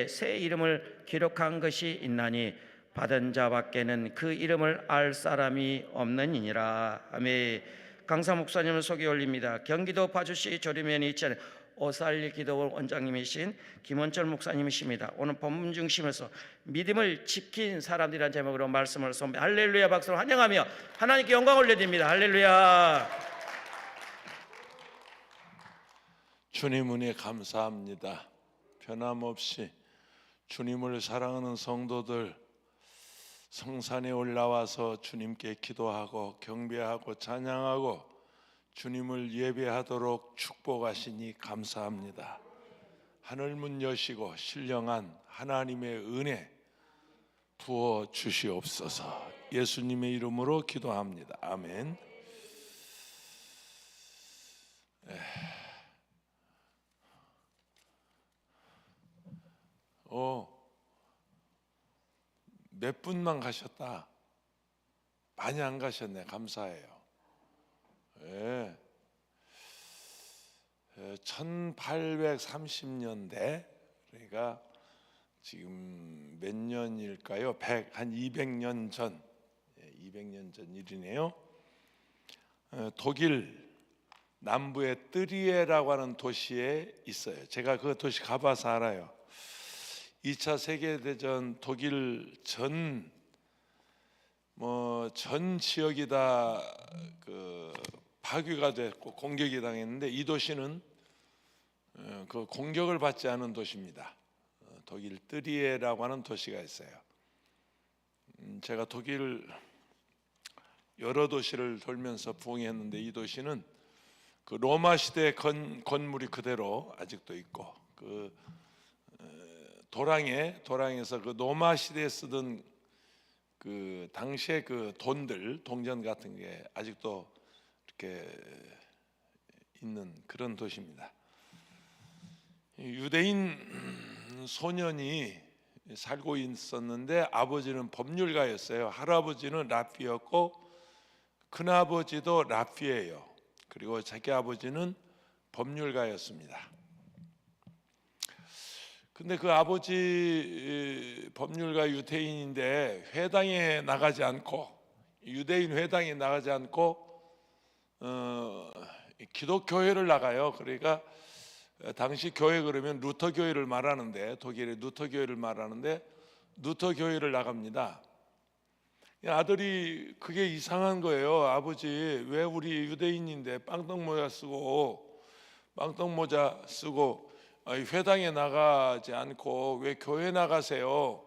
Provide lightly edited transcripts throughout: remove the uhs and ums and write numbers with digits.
새 이름을 기록한 것이 있나니 받은 자밖에는 그 이름을 알 사람이 없느니라. 아멘. 강사 목사님을 소개 올립니다. 경기도 파주시 조리면에 위치한 오살리 기도원 원장님이신 김원철 목사님이십니다. 오늘 본문 중심에서 믿음을 지킨 사람들이라는 제목으로 말씀을 섭니다. 할렐루야. 박수로 환영하며 하나님께 영광 올려드립니다. 할렐루야. 주님 은혜 감사합니다. 변함없이 주님을 사랑하는 성도들 성산에 올라와서 주님께 기도하고 경배하고 찬양하고 주님을 예배하도록 축복하시니 감사합니다. 하늘문 여시고 신령한 하나님의 은혜 부어 주시옵소서. 예수님의 이름으로 기도합니다. 아멘. 몇 분만 가셨다. 많이 안 가셨네. 감사해요. 1830년대 그러니까 지금 몇 년일까요? 한 200년 전, 200년 전 일이네요. 독일 남부의 뜨리에라고 하는 도시에 있어요. 제가 그 도시 가봐서 알아요. 2차 세계대전 독일 전 지역이 다 파괴가 됐고 공격이 당했는데 이 도시는 그 공격을 받지 않은 도시입니다. 독일 뜨리에라고 하는 도시가 있어요. 제가 독일 여러 도시를 돌면서 부흥했는데 이 도시는 그 로마 시대 건물이 그대로 아직도 있고 그 도랑에서 그 로마 시대에 쓰던 그 당시에 그 동전 같은 게 아직도 이렇게 있는 그런 도시입니다. 유대인 소년이 살고 있었는데 아버지는 법률가였어요. 할아버지는 랍비였고 큰아버지도 랍비예요. 그리고 자기 아버지는 법률가였습니다. 근데 그 아버지 법률가 유대인인데 회당에 나가지 않고 유대인 회당에 나가지 않고 기독교회를 나가요. 그러니까 당시 교회 그러면 루터 교회를 말하는데 독일의 루터 교회를 말하는데 루터 교회를 나갑니다. 아들이 그게 이상한 거예요. 아버지 왜 우리 유대인인데 빵떡모자 쓰고 회당에 나가지 않고 왜 교회 나가세요?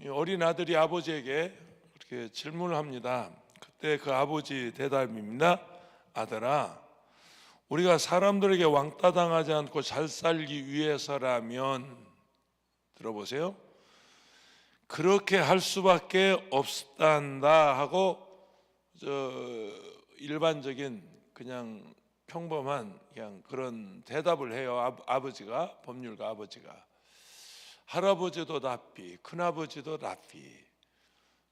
어린 아들이 아버지에게 그렇게 질문을 합니다. 그때 그 아버지 대답입니다. 아들아, 우리가 사람들에게 왕따 당하지 않고 잘 살기 위해서라면 들어보세요. 그렇게 할 수밖에 없단다 하고 일반적인 그냥 평범한 그냥 그런 대답을 해요. 아버지가 법률가 아버지가. 할아버지도 랍비, 큰아버지도 랍비.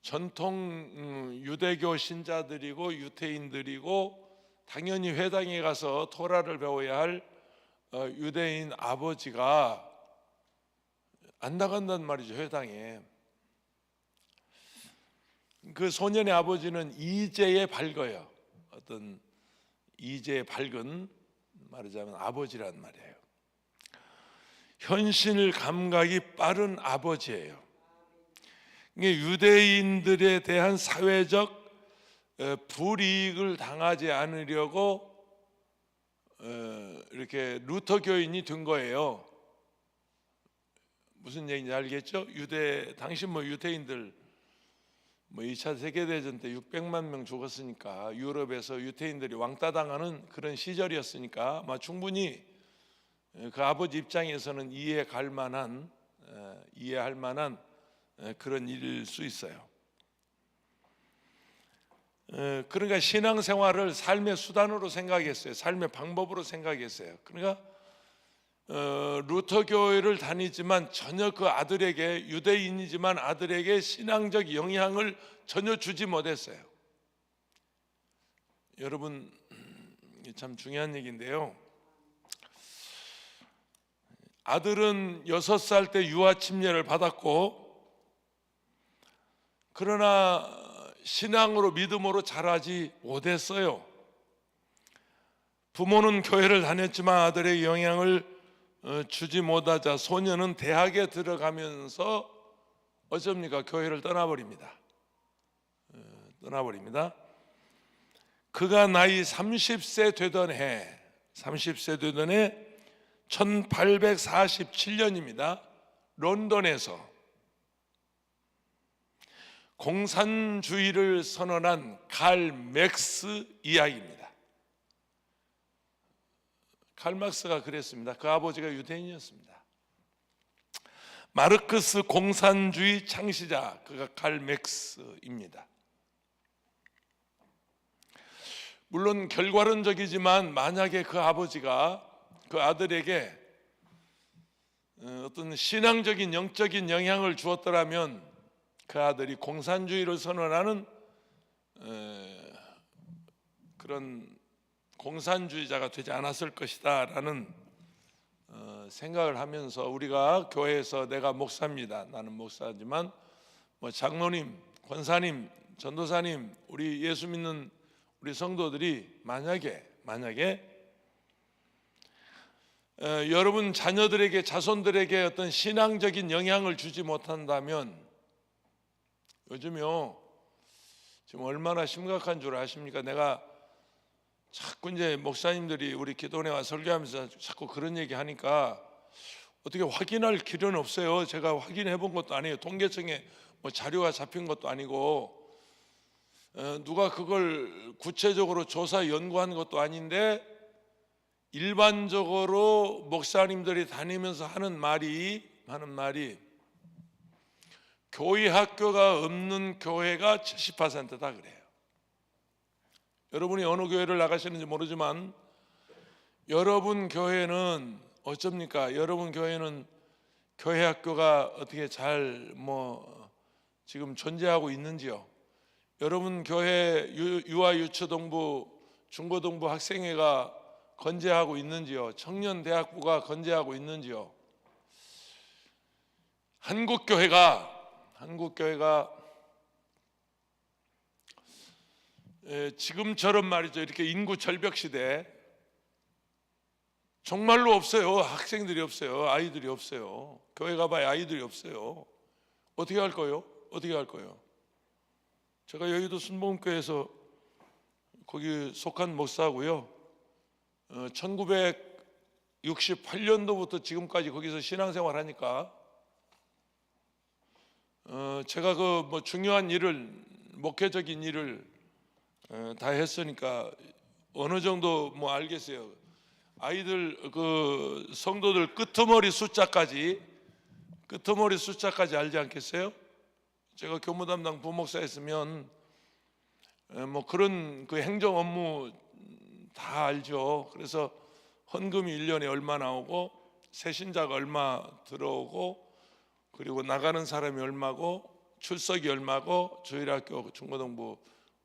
전통 유대교 신자들이고 유태인들이고 당연히 회당에 가서 토라를 배워야 할 유대인 아버지가 안 나간단 말이죠. 회당에. 그 소년의 아버지는 이제에 밝아요. 어떤 이제 밝은 말하자면 아버지란 말이에요. 현실 감각이 빠른 아버지예요. 이게 유대인들에 대한 사회적 불이익을 당하지 않으려고 이렇게 루터 교인이 된 거예요. 무슨 얘기인지 알겠죠? 당시 유대인들 2차 세계대전 때 600만 명 죽었으니까 유럽에서 유대인들이 왕따 당하는 그런 시절이었으니까 아마 충분히 그 아버지 입장에서는 이해할 만한 그런 일일 수 있어요. 그러니까 신앙생활을 삶의 수단으로 생각했어요. 삶의 방법으로 생각했어요. 그러니까 루터 교회를 다니지만 전혀 그 아들에게 유대인이지만 아들에게 신앙적 영향을 전혀 주지 못했어요. 여러분 참 중요한 얘기인데요. 아들은 6살 때 유아 침례를 받았고, 그러나 신앙으로 믿음으로 자라지 못했어요. 부모는 교회를 다녔지만 아들에게 영향을 주지 못하자 소년은 대학에 들어가면서 어쩝니까? 교회를 떠나버립니다. 그가 나이 30세 되던 해 1847년입니다. 런던에서 공산주의를 선언한 칼 맥스 이야기입니다. 칼 막스가 그랬습니다. 그 아버지가 유대인이었습니다. 마르크스 공산주의 창시자, 그가 칼 맥스입니다. 물론 결과론적이지만 만약에 그 아버지가 그 아들에게 어떤 신앙적인 영적인 영향을 주었더라면 그 아들이 공산주의를 선언하는 그런 공산주의자가 되지 않았을 것이다 라는 생각을 하면서, 우리가 교회에서 내가 목사입니다, 나는 목사지만 뭐 장로님, 권사님, 전도사님, 우리 예수 믿는 우리 성도들이 만약에 여러분 자녀들에게, 자손들에게 어떤 신앙적인 영향을 주지 못한다면, 요즘요 지금 얼마나 심각한 줄 아십니까? 내가 자꾸 이제 목사님들이 우리 기도원에 와 설교하면서 자꾸 그런 얘기 하니까 어떻게 확인할 길은 없어요. 제가 확인해 본 것도 아니에요. 통계청에 뭐 자료가 잡힌 것도 아니고, 누가 그걸 구체적으로 조사 연구한 것도 아닌데, 일반적으로 목사님들이 다니면서 하는 말이 교회 학교가 없는 교회가 70%다 그래요. 여러분이 어느 교회를 나가시는지 모르지만 여러분 교회는 어쩝니까? 여러분 교회는 교회 학교가 어떻게 잘 지금 존재하고 있는지요? 여러분 교회 유아 유초동부, 중고등부 학생회가 건재하고 있는지요? 청년대학부가 건재하고 있는지요? 한국 교회가 지금처럼 말이죠, 이렇게 인구 절벽 시대 정말로 없어요. 학생들이 없어요. 아이들이 없어요. 교회 가봐야 아이들이 없어요. 어떻게 할 거예요? 제가 여의도 순복음교회에서 거기 속한 목사고요. 1968년도부터 지금까지 거기서 신앙생활 하니까 제가 그 중요한 일을, 목회적인 일을 다 했으니까 어느 정도 알겠어요. 아이들 그 성도들 끄트머리 숫자까지 알지 않겠어요? 제가 교무 담당 부목사였으면 그런 그 행정 업무 다 알죠. 그래서 헌금이 1년에 얼마 나오고, 새신자가 얼마 들어오고, 그리고 나가는 사람이 얼마고, 출석이 얼마고, 주일학교 중고등부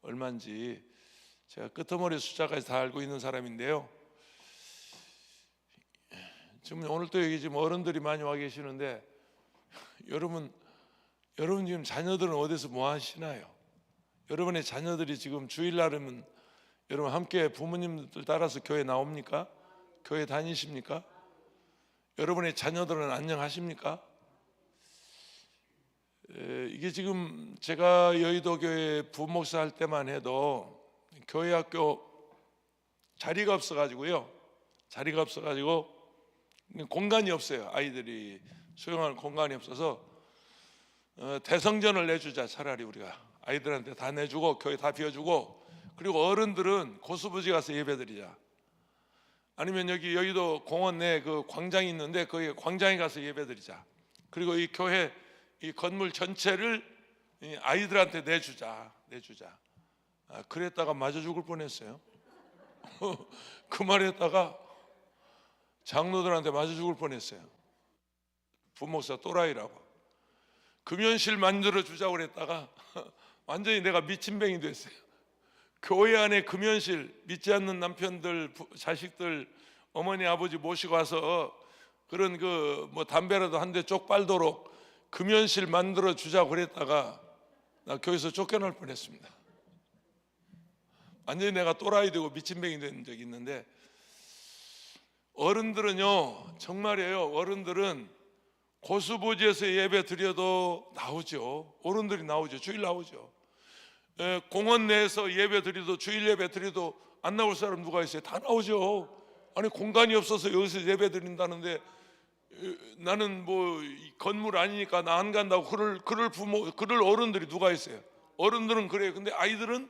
얼마인지 제가 끄트머리 숫자까지 다 알고 있는 사람인데요. 지금 오늘 또 여기 지금 어른들이 많이 와 계시는데, 여러분 지금 자녀들은 어디서 뭐 하시나요? 여러분의 자녀들이 지금 주일날이면 여러분 함께 부모님들 따라서 교회 나옵니까? 교회 다니십니까? 여러분의 자녀들은 안녕하십니까? 이게 지금 제가 여의도 교회 부목사 할 때만 해도 교회 학교 자리가 없어가지고 공간이 없어요. 아이들이 수용할 공간이 없어서 대성전을 내주자. 차라리 우리가 아이들한테 다 내주고 교회 다 비워주고, 그리고 어른들은 고수부지 가서 예배드리자. 아니면 여기 여의도 공원 내에 그 광장이 있는데 거기 광장에 가서 예배드리자. 그리고 이 교회 이 건물 전체를 아이들한테 내주자. 그랬다가 맞아 죽을 뻔했어요. 그 말했다가 장로들한테 맞아 죽을 뻔했어요. 부목사 또라이라고. 금연실 만들어 주자고 그랬다가 완전히 내가 미친뱅이 됐어요. 교회 안에 금연실, 믿지 않는 남편들, 자식들, 어머니 아버지 모시고 와서 그런 그 뭐 담배라도 한 대 쪽 빨도록 금연실 만들어 주자고 그랬다가 나 교회에서 쫓겨날 뻔했습니다. 완전히 내가 또라이 되고 미친뱅이 된 적이 있는데, 어른들은요 정말이에요. 어른들은 고수부지에서 예배 드려도 나오죠. 어른들이 나오죠. 주일 나오죠. 공원 내에서 예배 드려도, 주일 예배 드려도 안 나올 사람 누가 있어요? 다 나오죠. 아니 공간이 없어서 여기서 예배 드린다는데 나는 뭐 건물 아니니까 나 안 간다고 그럴 어른들이 누가 있어요? 어른들은 그래요. 근데 아이들은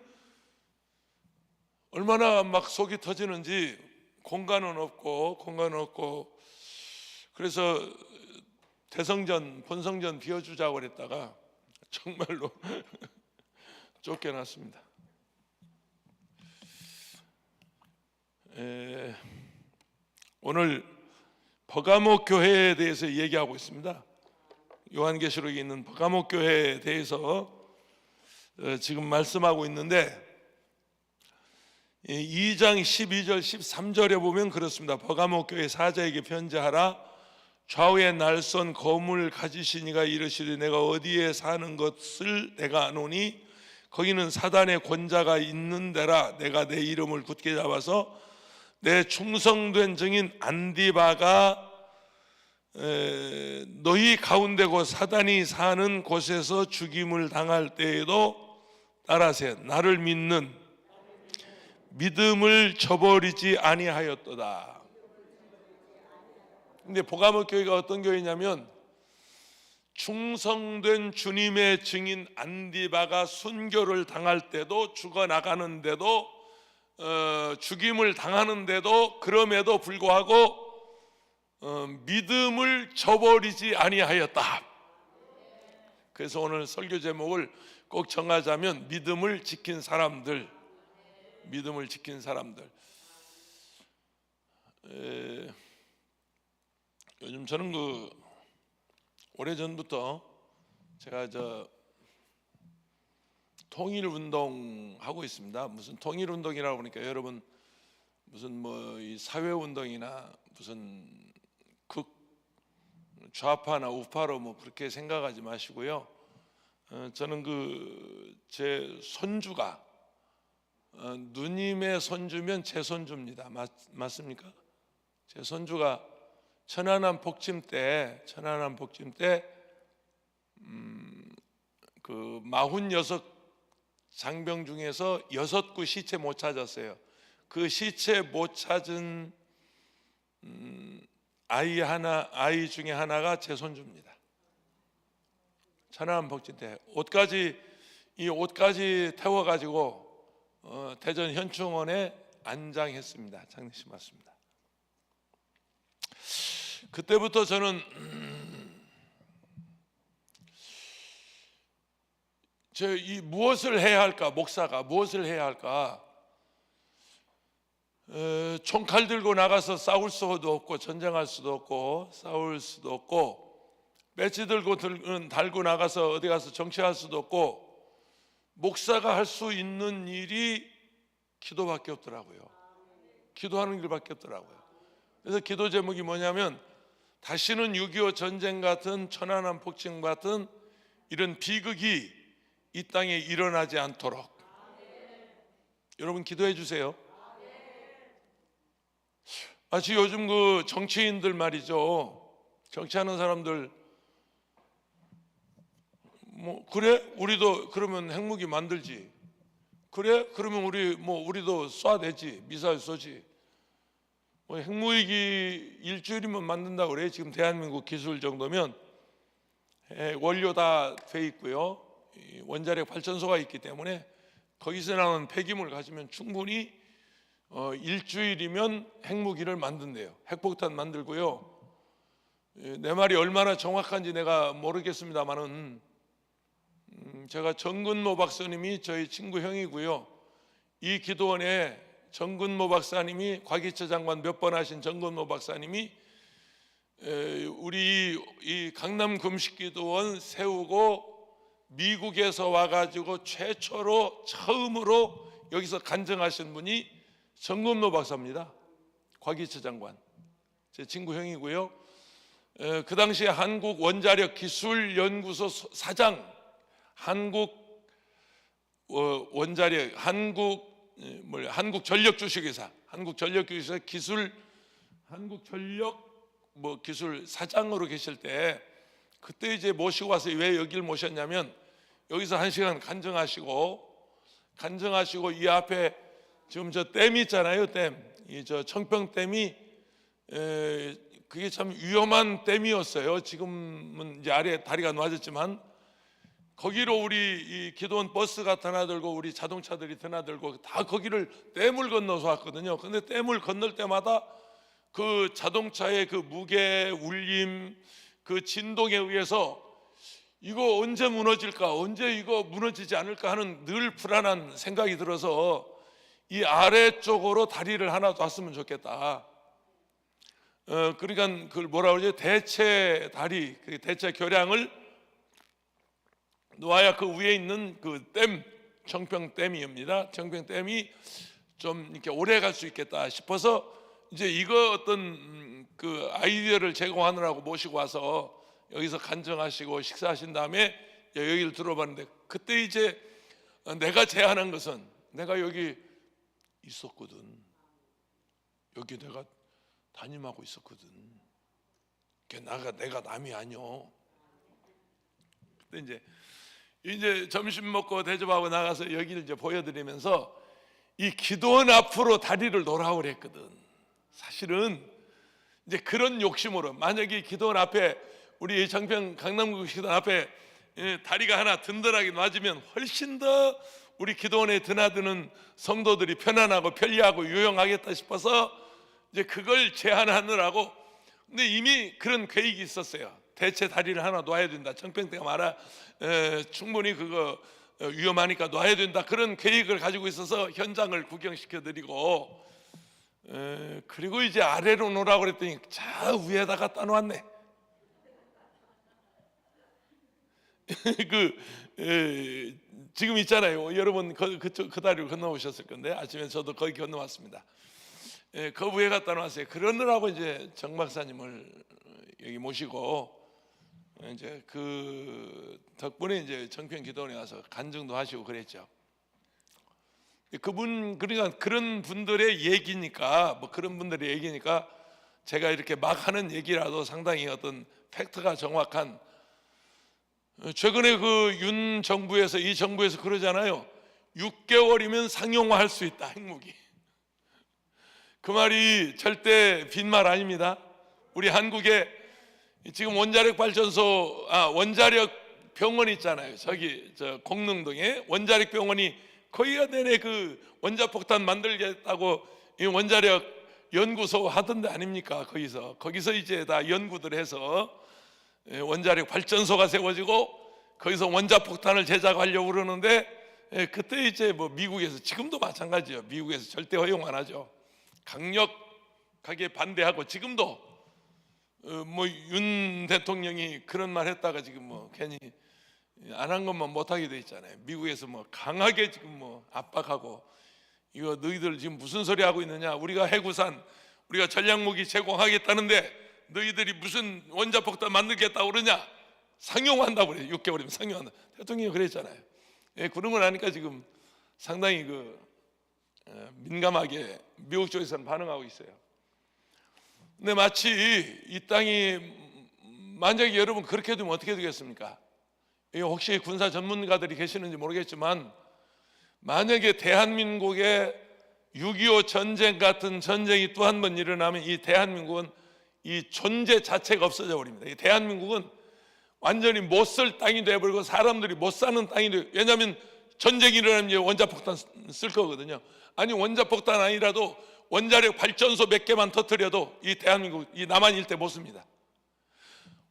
얼마나 막 속이 터지는지, 공간은 없고 그래서 대성전 본성전 비워주자고 그랬다가 정말로 쫓겨났습니다. 오늘 버가모 교회에 대해서 얘기하고 있습니다. 요한계시록에 있는 버가모 교회에 대해서 지금 말씀하고 있는데, 2장 12절 13절에 보면 그렇습니다. 버가모 교회 사자에게 편지하라. 좌우에 날선 거물 가지시니가 이르시되 내가 어디에 사는 것을 내가 아노니 거기는 사단의 권자가 있는 데라. 내가 내 이름을 굳게 잡아서 내 충성된 증인 안디바가 너희 가운데고 사단이 사는 곳에서 죽임을 당할 때에도 따라서 나를 믿는 믿음을 저버리지 아니하였도다. 근데 버가모 교회가 어떤 교회냐면, 충성된 주님의 증인 안디바가 순교를 당할 때도, 죽어나가는데도, 죽임을 당하는데도, 그럼에도 불구하고 믿음을 저버리지 아니하였다. 그래서 오늘 설교 제목을 꼭 정하자면 믿음을 지킨 사람들. 믿음을 지킨 사람들. 요즘 저는 오래전부터 제가 통일운동 하고 있습니다. 무슨 통일운동이라고 그러니까 여러분 무슨 뭐 이 사회운동이나 무슨 좌파나 우파로 뭐 그렇게 생각하지 마시고요. 저는 제 손주가 누님의 손주면 제 손주입니다. 맞습니까? 제 손주가 천안함 복짐 때 그 46 장병 중에서 6구 시체 못 찾았어요. 그 시체 못 찾은 아이 중에 하나가 제 손주입니다. 천안함 복짐 때 옷까지 태워가지고 대전 현충원에 안장했습니다. 장례식 맞습니다. 그때부터 저는 무엇을 해야 할까? 목사가 무엇을 해야 할까? 총칼 들고 나가서 싸울 수도 없고, 전쟁할 수도 없고, 싸울 수도 없고, 배지 달고 나가서 어디 가서 정치할 수도 없고, 목사가 할 수 있는 일이 기도밖에 없더라고요. 기도하는 길밖에 없더라고요. 그래서 기도 제목이 뭐냐면, 다시는 6.25 전쟁 같은, 천안함 폭침 같은 이런 비극이 이 땅에 일어나지 않도록. 여러분 기도해 주세요. 마치 요즘 정치인들 말이죠. 정치하는 사람들 뭐 그래? 우리도 그러면 핵무기 만들지. 그래? 그러면 우리도 쏴대지. 미사일 쏘지. 뭐 핵무기 일주일이면 만든다고 그래. 지금 대한민국 기술 정도면 원료 다 돼 있고요. 원자력 발전소가 있기 때문에 거기서 나오는 폐기물 가지면 충분히 일주일이면 핵무기를 만든대요. 핵폭탄 만들고요. 내 말이 얼마나 정확한지 내가 모르겠습니다만은 제가 정근모 박사님이 저희 친구 형이고요. 이 기도원에 정근모 박사님이 과기처 장관 몇 번 하신 정근모 박사님이 우리 이 강남 금식기도원 세우고 미국에서 와가지고 처음으로 여기서 간증하신 분이 정근모 박사입니다. 과기처 장관 제 친구 형이고요. 그 당시에 한국 원자력 기술 연구소 사장, 한국 원자력 한국 전력 주식회사, 한국 전력 주식회사 기술 한국 전력 기술 사장으로 계실 때, 그때 이제 모시고 와서 왜 여기를 모셨냐면, 여기서 1시간 간증하시고 이 앞에 지금 저 댐이 있잖아요. 이 저 청평댐이 그게 참 위험한 댐이었어요. 지금은 이제 아래 다리가 놓아졌지만, 거기로 우리 이 기도원 버스가 드나들고 우리 자동차들이 드나들고 다 거기를 댐을 건너서 왔거든요. 근데 댐을 건널 때마다 그 자동차의 그 무게, 울림, 그 진동에 의해서 이거 언제 무너질까, 언제 이거 무너지지 않을까 하는 늘 불안한 생각이 들어서 이 아래쪽으로 다리를 하나 놨으면 좋겠다. 그러니까 그걸 뭐라 그러지? 대체 다리, 대체 교량을 놓아야 그 위에 있는 그 댐, 청평댐입니다. 청평댐이 좀 이렇게 오래 갈 수 있겠다 싶어서 이제 이거 어떤 그 아이디어를 제공하느라고 모시고 와서 여기서 간증하시고 식사하신 다음에 여기를 들어봤는데, 그때 이제 내가 제안한 것은, 내가 여기 있었거든. 여기 내가 담임하고 있었거든. 내가 남이 아니요. 그때 이제 점심 먹고 대접하고 나가서 여기를 이제 보여드리면서 이 기도원 앞으로 다리를 놓으라고 그랬거든. 사실은 이제 그런 욕심으로, 만약에 기도원 앞에, 우리 청평 강남구 기도원 앞에 다리가 하나 든든하게 놔지면 훨씬 더 우리 기도원에 드나드는 성도들이 편안하고 편리하고 유용하겠다 싶어서 이제 그걸 제안하느라고. 근데 이미 그런 계획이 있었어요. 대체 다리를 하나 놔야 된다. 청평대가 충분히 그거 위험하니까 놔야 된다. 그런 계획을 가지고 있어서 현장을 구경시켜드리고, 그리고 이제 아래로 놓으라고 그랬더니 저 위에다가 따놓았네. 지금 있잖아요. 여러분 그 다리를 건너오셨을 건데, 아침에 저도 거기 건너왔습니다. 그 위에 갖다 놨어요. 그러느라고 이제 정 박사님을 여기 모시고, 이제 그 덕분에 이제 청평 기도원에 와서 간증도 하시고 그랬죠. 그러니까 그런 분들의 얘기니까, 그런 분들의 얘기니까 제가 이렇게 막 하는 얘기라도 상당히 어떤 팩트가 정확한. 최근에 그 윤 정부에서, 이 정부에서 그러잖아요. 6개월이면 상용화할 수 있다, 핵무기. 그 말이 절대 빈말 아닙니다. 우리 한국에 지금 원자력 병원 있잖아요. 저 공릉동에 원자력 병원이 거기가 내내 그 원자폭탄 만들겠다고 이 원자력 연구소 하던 데 아닙니까? 거기서 이제 다 연구들 해서 원자력 발전소가 세워지고 거기서 원자폭탄을 제작하려고 그러는데, 그때 이제 미국에서, 지금도 마찬가지예요. 미국에서 절대 허용 안 하죠. 강력하게 반대하고, 지금도 윤 대통령이 그런 말 했다가 지금 괜히 안 한 것만 못하게 돼 있잖아요. 미국에서 강하게 지금 압박하고, 이거 너희들 지금 무슨 소리 하고 있느냐, 우리가 해구산, 우리가 전략무기 제공하겠다는데 너희들이 무슨 원자폭탄 만들겠다고 그러냐, 상용한다고 그래요. 6개월이면 상용한다. 대통령이 그랬잖아요. 그런 걸 하니까 지금 상당히 민감하게 미국 쪽에서는 반응하고 있어요. 근데 마치 이 땅이, 만약에 여러분 그렇게 되면 어떻게 되겠습니까? 혹시 군사 전문가들이 계시는지 모르겠지만, 만약에 대한민국에 6.25 전쟁 같은 전쟁이 또 한 번 일어나면 이 대한민국은 이 존재 자체가 없어져 버립니다. 이 대한민국은 완전히 못 쓸 땅이 되어버리고 사람들이 못 사는 땅이 되고, 왜냐하면 전쟁이 일어나면 이제 원자폭탄 쓸 거거든요. 아니, 원자폭탄 아니라도 원자력 발전소 몇 개만 터뜨려도 이 대한민국, 이 남한 일대 못 씁니다.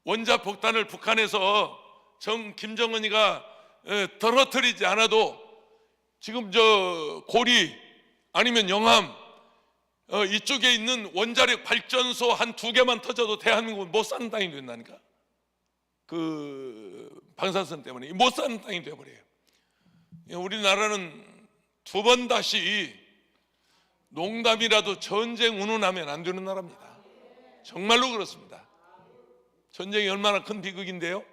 원자폭탄을 북한에서 김정은이가 떨어뜨리지 않아도 지금 저 고리 아니면 영암 이쪽에 있는 원자력 발전소 한 2개만 터져도 대한민국은 못 사는 땅이 된다니까. 그 방사선 때문에 못 사는 땅이 되어버려요. 우리나라는 2번 다시 농담이라도 전쟁 운운하면 안 되는 나라입니다. 정말로 그렇습니다. 전쟁이 얼마나 큰 비극인데요.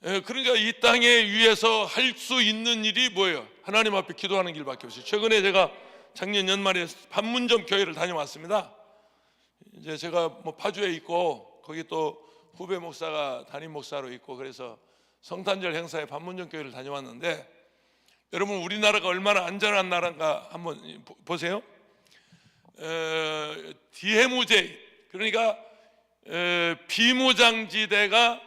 그러니까 이 땅에 위에서 할 수 있는 일이 뭐예요? 하나님 앞에 기도하는 길밖에 없어요. 최근에 제가 작년 연말에 판문점 교회를 다녀왔습니다. 이제 제가 뭐 파주에 있고 거기 또 후배 목사가 담임 목사로 있고 그래서 성탄절 행사에 판문점 교회를 다녀왔는데, 여러분 우리나라가 얼마나 안전한 나라인가 한번 보세요. 디해무제, 그러니까 비무장지대가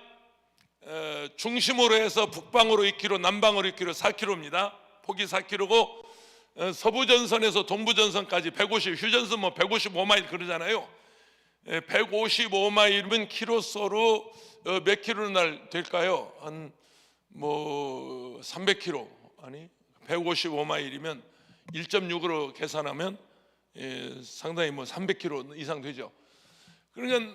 중심으로 해서 북방으로 2km, 남방으로 2km, 4km입니다. 폭이 4km고 서부전선에서 동부전선까지 150, 휴전선 뭐 155마일 그러잖아요. 155마일이면 키로수로 몇 킬로나 될까요? 한 뭐 300km, 아니 155마일이면 1.6으로 계산하면 상당히 뭐 300km 이상 되죠. 그러니까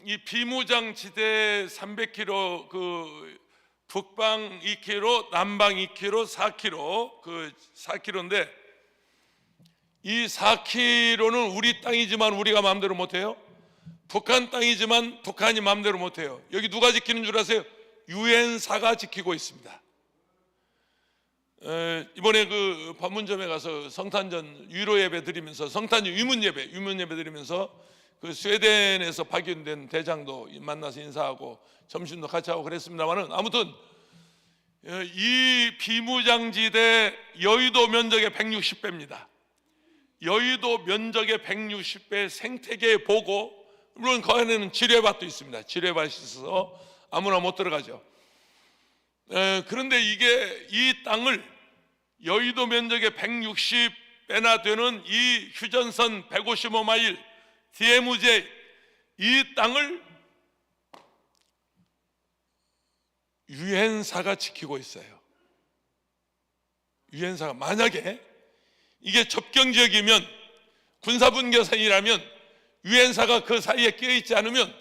이 비무장지대 300km, 그 북방 2km, 남방 2km, 4km, 그 4km인데 이 4km는 우리 땅이지만 우리가 마음대로 못해요. 북한 땅이지만 북한이 마음대로 못해요. 여기 누가 지키는 줄 아세요? 유엔사가 지키고 있습니다. 이번에 그 판문점에 가서 성탄전 위로 예배 드리면서, 성탄전 위문 예배 드리면서 그 스웨덴에서 파견된 대장도 만나서 인사하고 점심도 같이 하고 그랬습니다만은, 아무튼 이 비무장지대 여의도 면적의 160배입니다. 여의도 면적의 160배 생태계 보고, 물론 그 안에는 지뢰밭도 있습니다. 지뢰밭이 있어서 아무나 못 들어가죠. 그런데 이게 이 땅을 여의도 면적의 160배나 되는 이 휴전선 155마일 디해무제 이 땅을 유엔사가 지키고 있어요. 유엔사가 만약에 이게 접경지역이면, 군사분계선이라면 유엔사가 그 사이에 끼어있지 않으면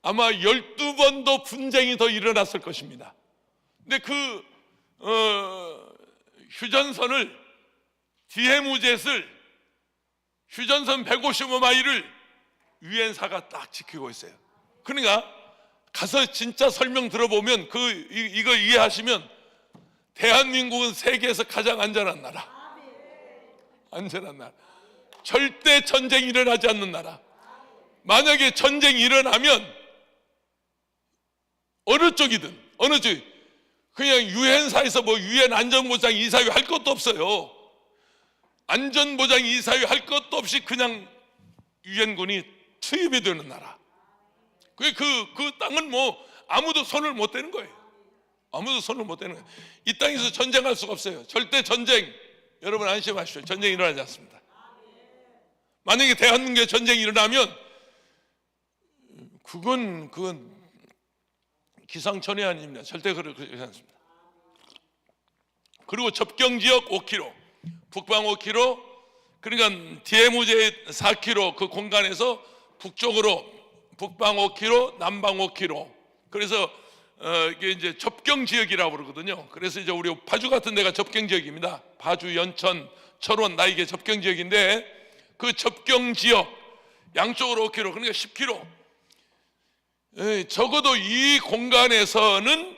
아마 12번도 분쟁이 더 일어났을 것입니다. 근데 그 휴전선을, 디해무젯을, 휴전선 155마일을 유엔사가 딱 지키고 있어요. 그러니까 가서 진짜 설명 들어보면 이걸 이해하시면 대한민국은 세계에서 가장 안전한 나라, 안전한 나라, 절대 전쟁이 일어나지 않는 나라. 만약에 전쟁이 일어나면 어느 쪽이든 어느 쪽, 그냥 유엔사에서 뭐 유엔 안전보장 이사회 할 것도 없어요. 안전보장 이사회 할 것도 없이 그냥 유엔군이 투입이 되는 나라. 그 땅은 뭐 아무도 손을 못 대는 거예요. 아무도 손을 못 대는 거예요. 이 땅에서 전쟁할 수가 없어요. 절대 전쟁, 여러분 안심하십시오. 전쟁이 일어나지 않습니다. 만약에 대한민국에 전쟁이 일어나면 그건 기상천외한입니다. 절대 그렇지 않습니다. 그리고 접경지역 5km, 북방 5km, 그러니까 디해무제 4km 그 공간에서 북쪽으로 북방 5km, 남방 5km. 그래서 이게 이제 접경지역이라고 그러거든요. 그래서 이제 우리 파주 같은 데가 접경지역입니다. 파주, 연천, 철원, 나 이게 접경지역인데, 그 접경지역 양쪽으로 5km, 그러니까 10km. 적어도 이 공간에서는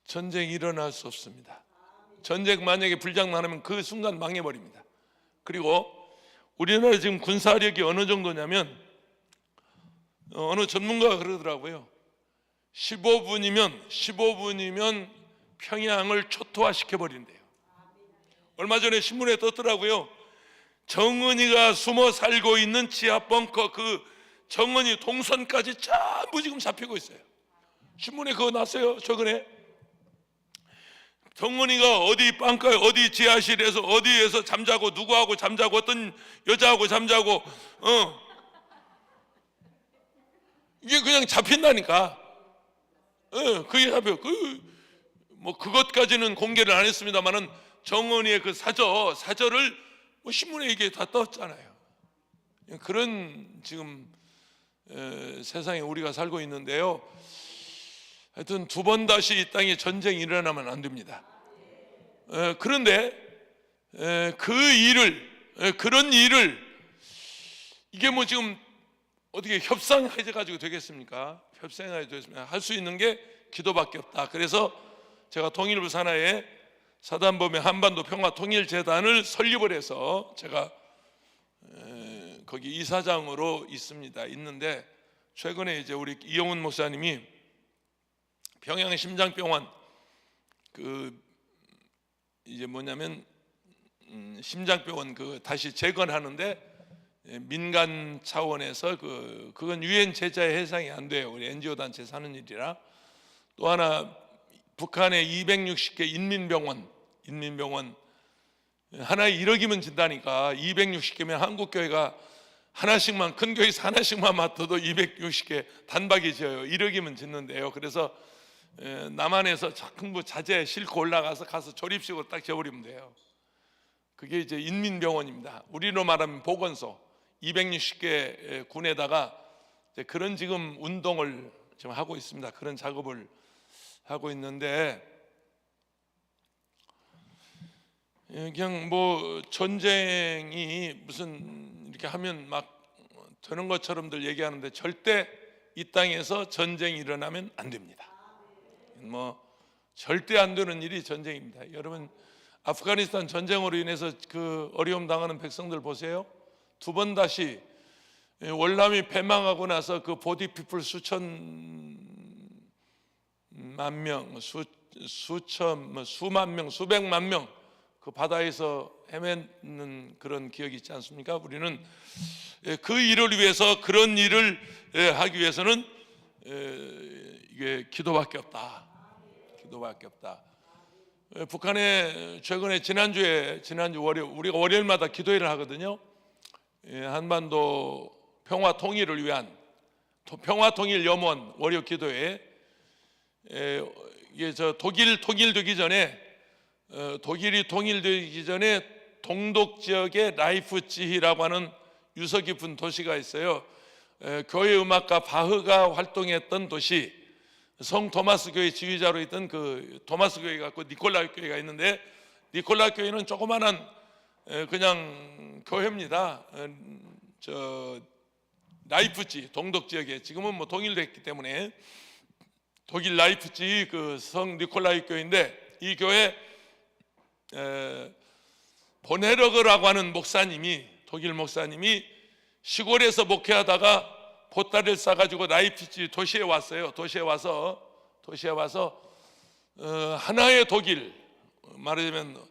전쟁이 일어날 수 없습니다. 전쟁 만약에 불장난하면 그 순간 망해버립니다. 그리고 우리나라 지금 군사력이 어느 정도냐면, 어느 전문가가 그러더라고요. 15분이면 평양을 초토화시켜버린대요. 얼마 전에 신문에 떴더라고요. 정은이가 숨어 살고 있는 지하 벙커, 그 정은이 동선까지 전부 지금 잡히고 있어요. 신문에 그거 났어요, 최근에. 정은이가 어디 방가에, 어디 지하실에서, 어디에서 잠자고, 누구하고 잠자고, 어떤 여자하고 잠자고, 이게 그냥 잡힌다니까. 그게 잡혀요. 그것까지는 공개를 안 했습니다만은 정은이의 그 사저를 뭐 신문에 이게 다 떴잖아요. 그런 지금 세상에 우리가 살고 있는데요. 하여튼 두 번 다시 이 땅에 전쟁이 일어나면 안 됩니다. 그런데 그런 일을 이게 뭐 지금 어떻게 협상해 가지고 되겠습니까? 협상해 되겠습니까? 할 수 있는 게 기도밖에 없다. 그래서 제가 통일부 산하에 사단법인 한반도 평화통일재단을 설립을 해서 제가 거기 이사장으로 있는데, 최근에 이제 우리 이영훈 목사님이 평양 심장병원 이제 뭐냐면 심장병원 다시 재건하는데 민간 차원에서 그건 유엔 제자의 해상이 안 돼요. 우리 NGO 단체 사는 일이라. 또 하나 북한의 260개 인민병원 하나에 1억이면 진다니까. 260개면 한국 교회가 하나씩만, 큰 교회에서 하나씩만 맡아도 260개 단박이 지어요. 1억이면 짓는데요. 그래서 남한에서 전부 자재 싣고 올라가서 가서 조립식으로 딱 지어버리면 돼요. 그게 이제 인민병원입니다. 우리로 말하면 보건소. 260개 군에다가 그런 지금 운동을 지금 하고 있습니다. 그런 작업을 하고 있는데, 그냥 뭐 전쟁이 무슨 이렇게 하면 막 되는 것처럼들 얘기하는데, 절대 이 땅에서 전쟁이 일어나면 안 됩니다. 뭐 절대 안 되는 일이 전쟁입니다. 여러분, 아프가니스탄 전쟁으로 인해서 그 어려움 당하는 백성들 보세요. 두 번 다시 월남이 패망하고 나서 그 보디피플 수만 명, 수만 명, 수백만 명 그 바다에서 헤매는 그런 기억이 있지 않습니까? 우리는 그 일을 위해서, 그런 일을 하기 위해서는 이게 기도밖에 없다. 기도밖에 없다. 북한에 최근에 지난주 월요일, 우리가 월요일마다 기도회를 하거든요. 한반도 평화 통일을 위한 평화통일 염원 월요 기도회. 이게 독일이 통일되기 전에 동독 지역에 라이프치히라고 하는 유서 깊은 도시가 있어요. 교회 음악가 바흐가 활동했던 도시, 성 토마스 교회 지휘자로 있던 그 토마스 교회가 있고 니콜라이 교회가 있는데, 니콜라이 교회는 조그만한 그냥 교회입니다. 라이프치 동독 지역에, 지금은 뭐 통일됐기 때문에 독일 라이프치 그 성 니콜라이 교회인데, 이 교회 보네르그라고 하는 독일 목사님이 시골에서 목회하다가 보따리를 싸가지고 라이프치 도시에 왔어요. 도시에 와서 하나의 독일, 말하자면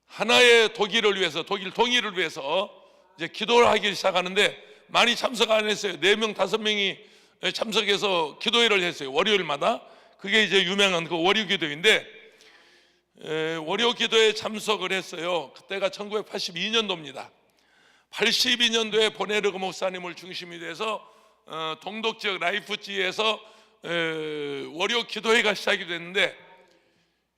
하나의 독일을 위해서, 독일 통일을 위해서 이제 기도를 하기 시작하는데, 많이 참석 안 했어요. 4명, 5명이 참석해서 기도회를 했어요. 월요일마다. 그게 이제 유명한 그 월요 기도회인데, 월요 기도회에 참석을 했어요. 그때가 1982년도입니다. 82년도에 보네르그 목사님을 중심이 돼서 동독 지역 라이프치히에서 월요 기도회가 시작이 됐는데,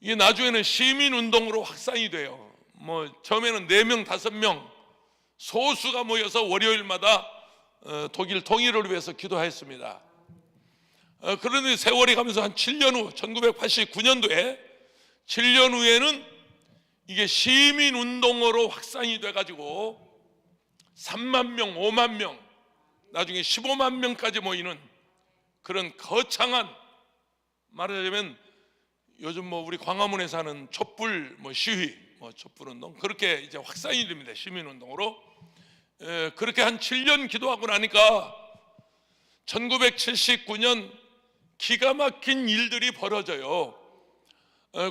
이게 나중에는 시민 운동으로 확산이 돼요. 뭐 처음에는 4명, 5명 소수가 모여서 월요일마다 독일 통일을 위해서 기도했습니다. 그런데 세월이 가면서 한 7년 후 1989년도에 7년 후에는 이게 시민 운동으로 확산이 돼가지고 3만 명, 5만 명, 나중에 15만 명까지 모이는 그런 거창한, 말하자면 요즘 뭐 우리 광화문에서 하는 촛불 시위, 촛불 운동, 그렇게 이제 확산이 됩니다. 시민 운동으로. 그렇게 한 7년 기도하고 나니까 1979년 기가 막힌 일들이 벌어져요.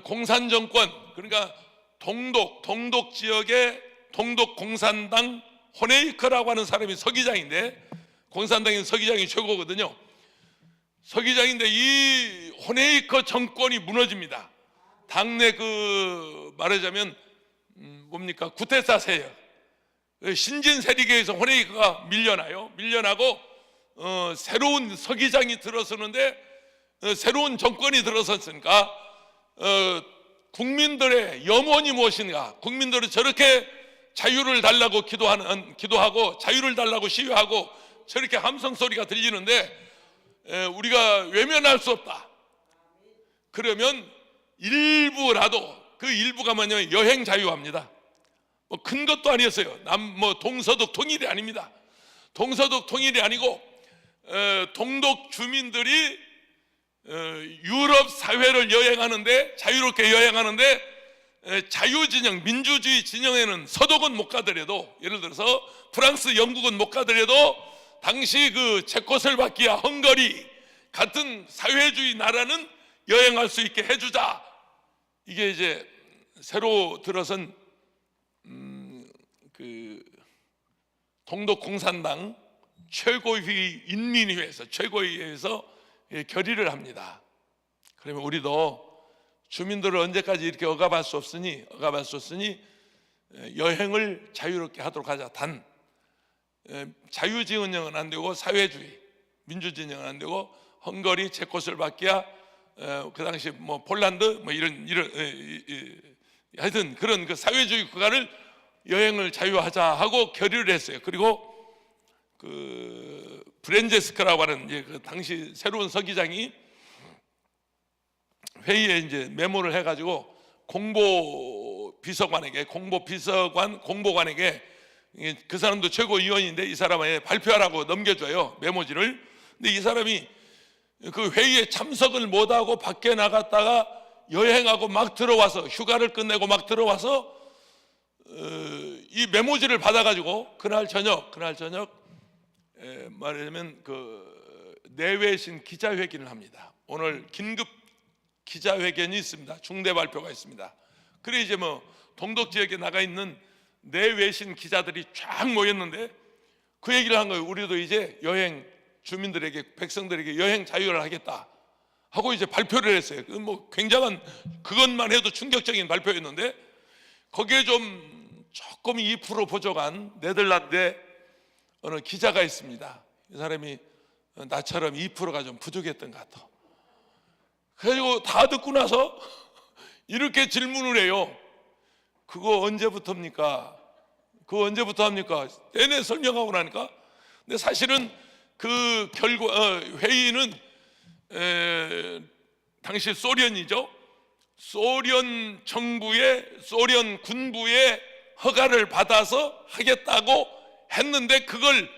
공산정권, 그러니까 동독 지역의 동독 공산당 호네이커라고 하는 사람이 서기장인데, 공산당인 서기장이 최고거든요. 서기장인데 이 호네이커 정권이 무너집니다. 당내 말하자면 뭡니까, 구테타 세력, 신진 세력에서 호네이커가 밀려나고 새로운 서기장이 들어서는데, 새로운 정권이 들어섰으니까 국민들의 염원이 무엇인가, 국민들은 저렇게 자유를 달라고 기도하고 자유를 달라고 시위하고 저렇게 함성 소리가 들리는데 우리가 외면할 수 없다. 그러면 일부라도, 그 일부가 뭐냐면 여행 자유합니다. 뭐 큰 것도 아니었어요. 동서독 통일이 아닙니다. 동서독 통일이 아니고 동독 주민들이 유럽 사회를 여행하는데, 자유롭게 여행하는데, 자유진영, 민주주의 진영에는 서독은 못 가더라도, 예를 들어서 프랑스, 영국은 못 가더라도 당시 그 체코슬바키아, 헝가리 같은 사회주의 나라는 여행할 수 있게 해주자. 이게 이제 새로 들어선 그 동독 공산당 최고위 인민회에서, 최고위에서 결의를 합니다. 그러면 우리도 주민들을 언제까지 이렇게 억압할 수 없으니 여행을 자유롭게 하도록 하자. 단 자유진영은 안 되고 사회주의, 민주진영은 안 되고 헝가리, 체코슬바키아, 그 당시 뭐 폴란드 뭐 이런 하여튼 그런 그 사회주의 국가를 여행을 자유하자 하고 결의를 했어요. 그리고 그 브렌제스크라고 하는 그 당시 새로운 서기장이 회의에 이제 메모를 해가지고 공보관에게 그 사람도 최고위원인데 이 사람에 발표하라고 넘겨줘요, 메모지를. 근데 이 사람이 그 회의에 참석을 못하고 밖에 나갔다가 여행하고 막 들어와서, 휴가를 끝내고 막 들어와서 이 메모지를 받아가지고 그날 저녁 말하자면 그 내외신 기자회견을 합니다. 오늘 긴급 기자회견이 있습니다. 중대 발표가 있습니다. 그래 이제 뭐 동독 지역에 나가 있는 내외신 기자들이 쫙 모였는데 그 얘기를 한 거예요. 우리도 이제 여행 주민들에게, 백성들에게 여행 자유를 하겠다 하고 이제 발표를 했어요. 뭐 굉장한, 그것만 해도 충격적인 발표였는데 거기에 조금 2% 부족한 네덜란드의 어느 기자가 있습니다. 이 사람이 나처럼 2%가 좀 부족했던 것 같아. 그래가지고 다 듣고 나서 이렇게 질문을 해요. 그거 언제부터입니까? 그거 언제부터 합니까? 내내 설명하고 나니까. 근데 사실은 그 회의는 당시 소련이죠. 소련 정부의, 소련 군부의 허가를 받아서 하겠다고 했는데 그걸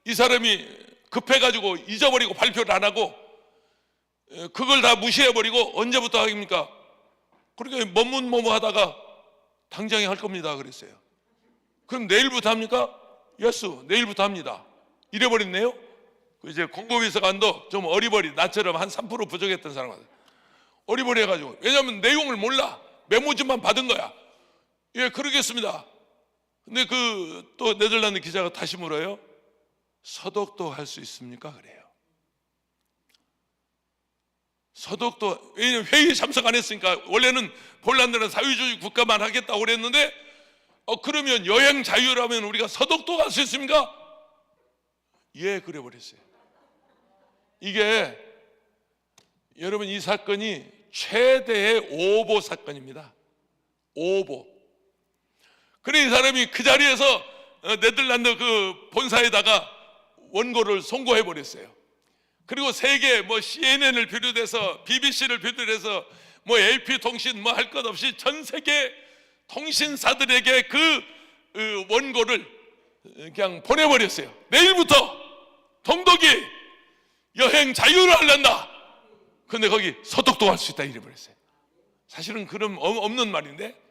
이 사람이 급해가지고 잊어버리고 발표를 안 하고 그걸 다 무시해버리고 언제부터 하깁니까? 그러니까 머뭇머뭇하다가 당장에 할 겁니다 그랬어요. 그럼 내일부터 합니까? 예스, 내일부터 합니다. 이래버렸네요. 이제 공보비서관도 좀 어리버리, 나처럼 한 3% 부족했던 사람한테 어리버리 해가지고, 왜냐하면 내용을 몰라, 메모지만 받은 거야. 예, 그러겠습니다. 근데 그 또 네덜란드 기자가 다시 물어요. 서독도 할 수 있습니까? 그래요. 서독도, 왜냐면 회의에 참석 안 했으니까. 원래는 폴란드는 사회주의 국가만 하겠다고 그랬는데 그러면 여행 자유라면 우리가 서독도 갈 수 있습니까? 예, 그래 버렸어요. 이게 여러분, 이 사건이 최대의 오보 사건입니다. 오보. 그래 이 사람이 그 자리에서 네덜란드 그 본사에다가 원고를 송고해 버렸어요. 그리고 세계 뭐 CNN을 비롯해서 BBC를 비롯해서 뭐 AP통신 뭐 할 것 없이 전 세계 통신사들에게 그 원고를 그냥 보내버렸어요. 내일부터 동독이 여행 자유를 하려나. 근데 거기 서독도 할 수 있다 이래버렸어요. 사실은 그럼 없는 말인데.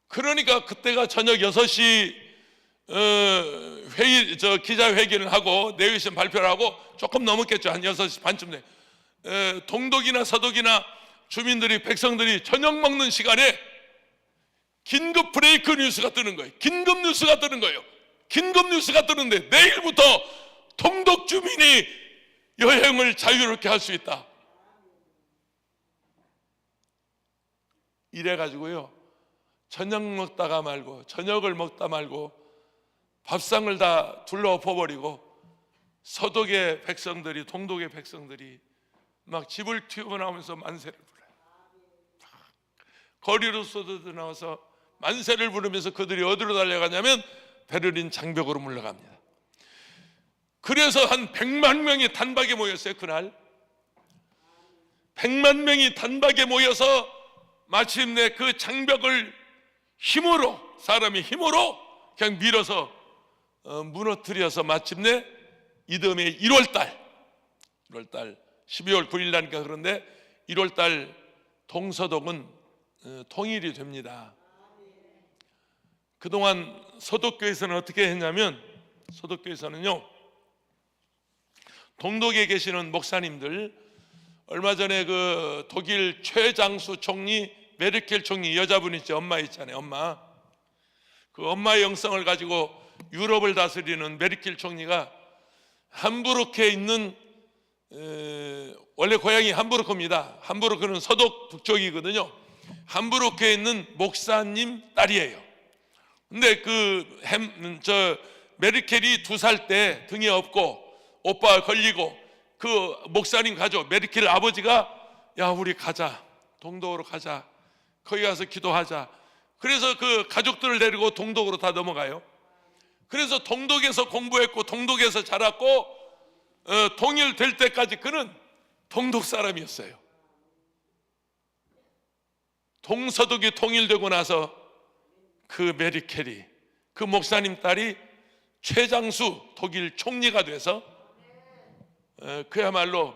그러니까 그때가 저녁 6시 기자회견을 하고 내외신 발표를 하고 조금 넘었겠죠. 한 6시 반쯤 돼. 동독이나 서독이나 주민들이, 백성들이 저녁 먹는 시간에 긴급 브레이크 뉴스가 뜨는 거예요. 긴급 뉴스가 뜨는 거예요. 긴급 뉴스가 뜨는데 내일부터 동독 주민이 여행을 자유롭게 할 수 있다. 이래가지고요, 저녁을 먹다 말고 밥상을 다 둘러 엎어버리고 서독의 백성들이, 동독의 백성들이 막 집을 튀어나오면서 만세를 불러요. 거리로 쏟아져 나와서 만세를 부르면서 그들이 어디로 달려가냐면 베를린 장벽으로 물러갑니다. 그래서 한 100만 명이 단박에 모였어요. 그날 100만 명이 단박에 모여서 마침내 그 장벽을 힘으로, 사람이 힘으로 그냥 밀어서 무너뜨려서 마침내 이듬해 1월달 12월 9일 나니까 그런데 1월달 동서독은 통일이 됩니다. 그동안 서독교에서는 어떻게 했냐면, 서독교에서는요, 동독에 계시는 목사님들, 얼마 전에 그 독일 최장수 총리 메르켈 총리 여자분 있죠, 엄마 있잖아요, 엄마. 그 엄마의 영성을 가지고 유럽을 다스리는 메르켈 총리가 함부르크에 있는, 원래 고향이 함부르크입니다. 함부르크는 서독 북쪽이거든요. 함부르크에 있는 목사님 딸이에요. 근데 메르켈이 2살 때 등에 업고 오빠가 걸리고 그 목사님 가족 메르켈 아버지가, 야, 우리 가자, 동독으로 가자, 거기 가서 기도하자. 그래서 그 가족들을 데리고 동독으로 다 넘어가요. 그래서 동독에서 공부했고 동독에서 자랐고 통일될 때까지 그는 동독 사람이었어요. 동서독이 통일되고 나서 그 메르켈이, 그 목사님 딸이 최장수 독일 총리가 돼서 그야말로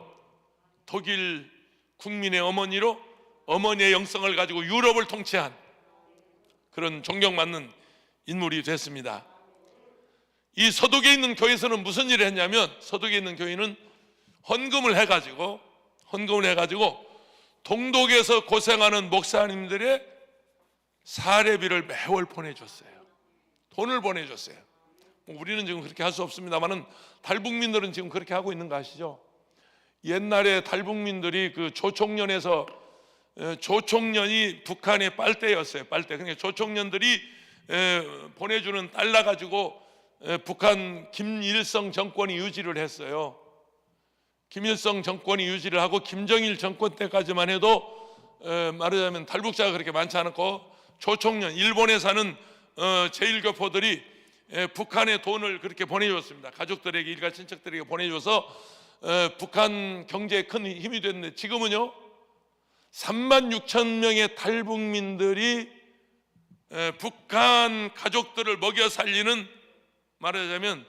독일 국민의 어머니로, 어머니의 영성을 가지고 유럽을 통치한 그런 존경받는 인물이 됐습니다. 이 서독에 있는 교회에서는 무슨 일을 했냐면, 서독에 있는 교회는 헌금을 해가지고 동독에서 고생하는 목사님들의 사례비를 매월 보내줬어요. 돈을 보내줬어요. 우리는 지금 그렇게 할 수 없습니다만은 탈북민들은 지금 그렇게 하고 있는 거 아시죠? 옛날에 탈북민들이 그 조총련에서, 조총련이 북한의 빨대였어요. 빨대. 그러니까 조총련들이 보내주는 달러 가지고 북한 김일성 정권이 유지를 했어요. 김일성 정권이 유지를 하고 김정일 정권 때까지만 해도 말하자면 탈북자가 그렇게 많지 않았고, 조총련, 일본에 사는 제1교포들이 북한에 돈을 그렇게 보내줬습니다. 가족들에게, 일가 친척들에게 보내줘서 북한 경제에 큰 힘이 됐는데, 지금은요 36,000명의 탈북민들이 북한 가족들을 먹여 살리는, 말하자면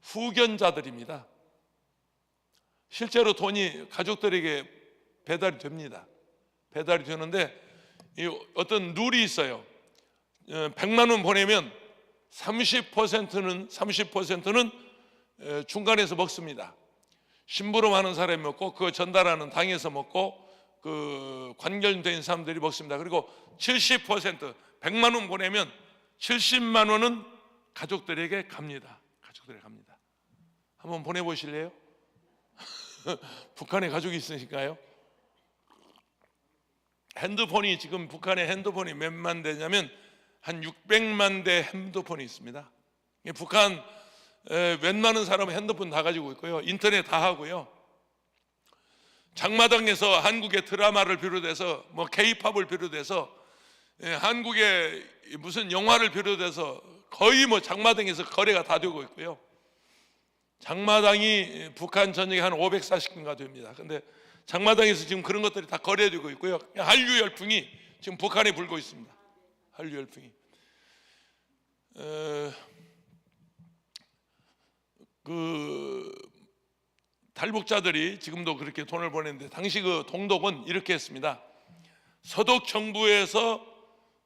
후견자들입니다. 실제로 돈이 가족들에게 배달이 됩니다. 배달이 되는데 어떤 룰이 있어요. 100만 원 보내면 30%는 중간에서 먹습니다. 심부름하는 사람이 먹고, 그 전달하는 당에서 먹고, 그 관련된 사람들이 먹습니다. 그리고 70%, 100만 원 보내면 70만 원은 가족들에게 갑니다. 가족들에게 갑니다. 한번 보내보실래요? 북한에 가족이 있으니까요. 핸드폰이, 지금 북한의 핸드폰이 몇만 대냐면 한 600만 대 핸드폰이 있습니다. 북한 웬만한 사람은 핸드폰 다 가지고 있고요, 인터넷 다 하고요. 장마당에서 한국의 드라마를 비롯해서 K-팝을 비롯해서 한국의 무슨 영화를 비롯해서 거의 장마당에서 거래가 다 되고 있고요. 장마당이 북한 전역에 한 540개가 됩니다. 근데 장마당에서 지금 그런 것들이 다 거래되고 있고요. 한류 열풍이 지금 북한에 불고 있습니다. 한류 열풍이. 그 탈북자들이 지금도 그렇게 돈을 보내는데, 당시 그 동독은 이렇게 했습니다. 서독 정부에서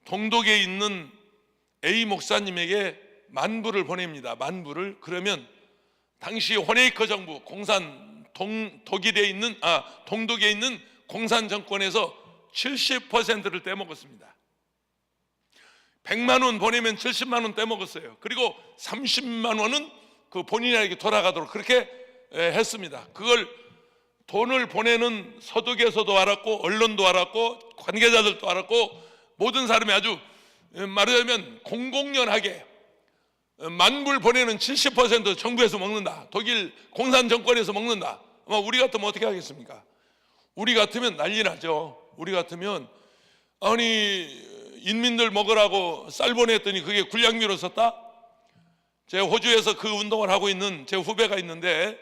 동독에 있는 A 목사님에게 만불을 보냅니다. 만불을. 그러면 당시 호네이커 정부, 동독에 있는 공산 정권에서 70%를 떼먹었습니다. 100만 원 보내면 70만 원 떼먹었어요. 그리고 30만 원은 그 본인에게 돌아가도록 그렇게 했습니다. 그걸 돈을 보내는 서독에서도 알았고, 언론도 알았고, 관계자들도 알았고, 모든 사람이 아주 말하자면 공공연하게 만불 보내는 70% 정부에서 먹는다, 독일 공산 정권에서 먹는다. 아마 우리 같으면 어떻게 하겠습니까? 우리 같으면 난리 나죠. 우리 같으면, 아니 인민들 먹으라고 쌀 보냈더니 그게 군량미로 썼다? 제 호주에서 그 운동을 하고 있는 제 후배가 있는데,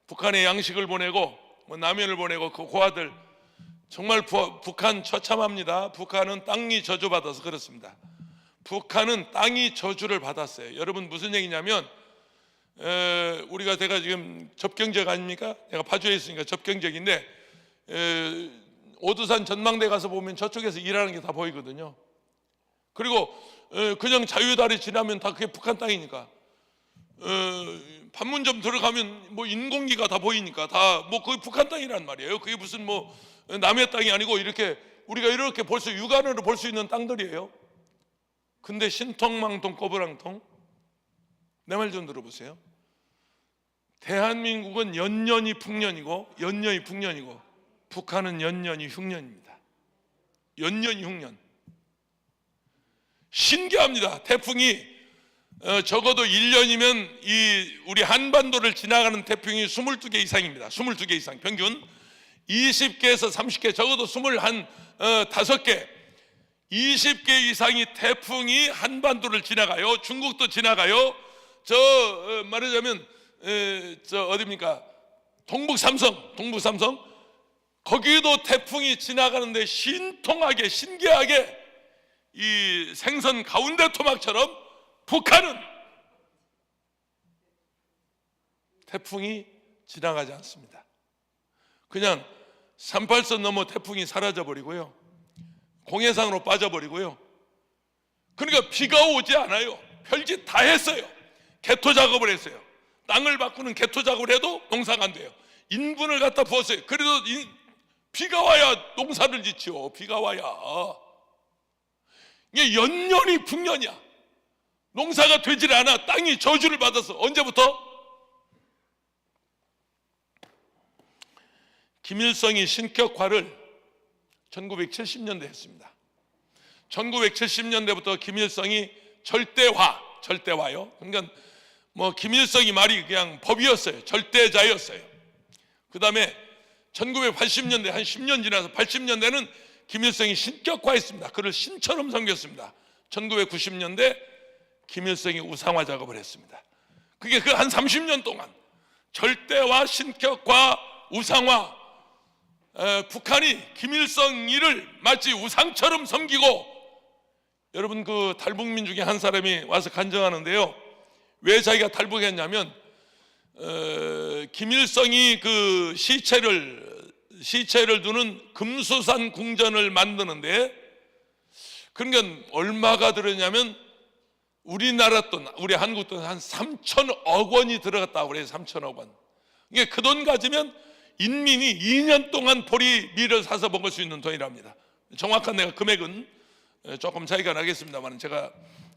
북한에 양식을 보내고 라면을 보내고, 그 고아들 정말 북한 처참합니다. 북한은 땅이 저주받아서 그렇습니다. 북한은 땅이 저주를 받았어요. 여러분, 무슨 얘기냐면 우리가 제가 지금 접경적 아닙니까? 내가 파주에 있으니까 접경적인데 오두산 전망대 가서 보면 저쪽에서 일하는 게 다 보이거든요. 그리고 그냥 자유다리 지나면 다 그게 북한 땅이니까 판문점 들어가면 뭐 인공기가 다 보이니까 다 뭐 거기 북한 땅이란 말이에요. 그게 무슨 뭐 남의 땅이 아니고 이렇게 우리가 이렇게 볼 수 육안으로 볼 수 있는 땅들이에요. 근데 신통망통 꼬부랑통, 내 말 좀 들어보세요. 대한민국은 연년이 풍년이고 북한은 연년이 흉년입니다. 연년이 흉년. 신기합니다. 태풍이 적어도 1년이면 이 우리 한반도를 지나가는 태풍이 22개 이상입니다. 22개 이상 평균 20개에서 30개, 적어도 25개 20개 이상이 태풍이 한반도를 지나가요. 중국도 지나가요. 말하자면 어디입니까? 동북삼성 거기도 태풍이 지나가는데 신통하게 신기하게 이 생선 가운데 토막처럼 북한은 태풍이 지나가지 않습니다. 그냥 38선 넘어 태풍이 사라져버리고요, 공해상으로 빠져버리고요. 그러니까 비가 오지 않아요. 별짓 다 했어요. 개토 작업을 했어요. 땅을 바꾸는 개토 작업을 해도 농사가 안 돼요. 인분을 갖다 부었어요. 그래도 비가 와야 농사를 짓지요. 비가 와야. 이게 연년이 풍년이야. 농사가 되질 않아. 땅이 저주를 받았어. 언제부터? 김일성이 신격화를 1970년대 했습니다. 1970년대부터 김일성이 절대화요. 그러니까 뭐 김일성이 말이 그냥 법이었어요. 절대자였어요. 그 다음에 1980년대 한 10년 지나서 80년대는 김일성이 신격화했습니다. 그를 신처럼 섬겼습니다. 1990년대 김일성이 우상화 작업을 했습니다. 그게 그 한 30년 동안 절대화, 신격화, 우상화, 북한이 김일성이를 마치 우상처럼 섬기고, 여러분 그 탈북민 중에 한 사람이 와서 간증하는데요, 왜 자기가 탈북했냐면 김일성이 그 시체를 두는 금수산 궁전을 만드는데, 그러니까 얼마가 들었냐면 우리나라 돈, 우리 한국 돈 한 3천억 원이 들어갔다고 그래요. 3천억 원. 이게 그 돈 가지면 인민이 2년 동안 보리밀을 사서 먹을 수 있는 돈이랍니다. 정확한 내가 금액은 조금 차이가 나겠습니다만, 제가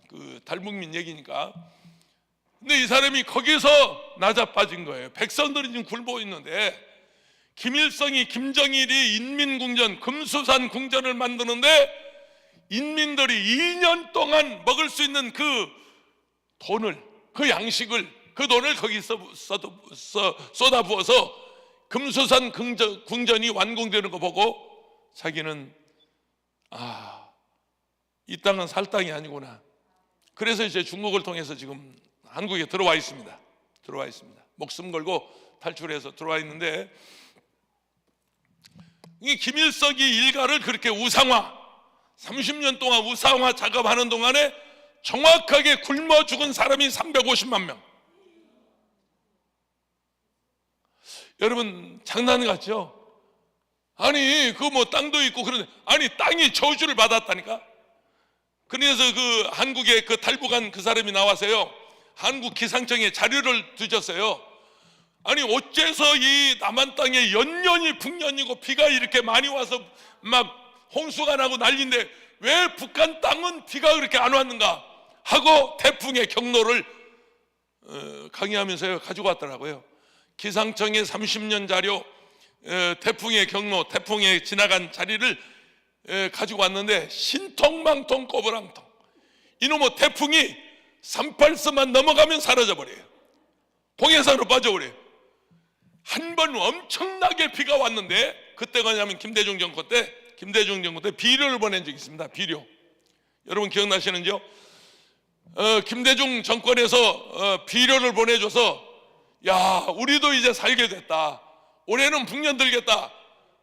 그 탈북민 얘기니까. 근데 이 사람이 거기서 나자빠진 거예요. 백성들이 지금 굶고 있는데 김일성이, 김정일이 인민궁전, 금수산 궁전을 만드는데 인민들이 2년 동안 먹을 수 있는 그 돈을, 그 양식을, 그 돈을 거기서 쏟아부어서 금수산 궁전이 완공되는 거 보고 자기는 이 땅은 살 땅이 아니구나. 그래서 이제 중국을 통해서 지금 한국에 들어와 있습니다. 목숨 걸고 탈출해서 들어와 있는데, 이 김일성이 일가를 그렇게 우상화, 30년 동안 우상화 작업하는 동안에 정확하게 굶어 죽은 사람이 350만 명. 여러분 장난 같죠? 아니 그 뭐 땅도 있고 그런데, 아니 땅이 저주를 받았다니까. 그래서 그 한국에 그 탈북한 그 사람이 나와서요, 한국 기상청에 자료를 뒤졌어요. 아니 어째서 이 남한 땅에 연년이 풍년이고 비가 이렇게 많이 와서 막 홍수가 나고 난리인데 왜 북한 땅은 비가 그렇게 안 왔는가 하고 태풍의 경로를 강의하면서요 가지고 왔더라고요. 기상청의 30년 자료, 태풍의 경로, 태풍에 지나간 자리를 가지고 왔는데 신통망통 꼬부랑통, 이놈의 태풍이 38선만 넘어가면 사라져버려요. 공해상으로 빠져버려요. 한 번 엄청나게 비가 왔는데, 그때가 뭐냐면 김대중 정권 때 비료를 보낸 적이 있습니다. 비료. 여러분 기억나시는지요? 김대중 정권에서 비료를 보내줘서, 야 우리도 이제 살게 됐다, 올해는 풍년 들겠다.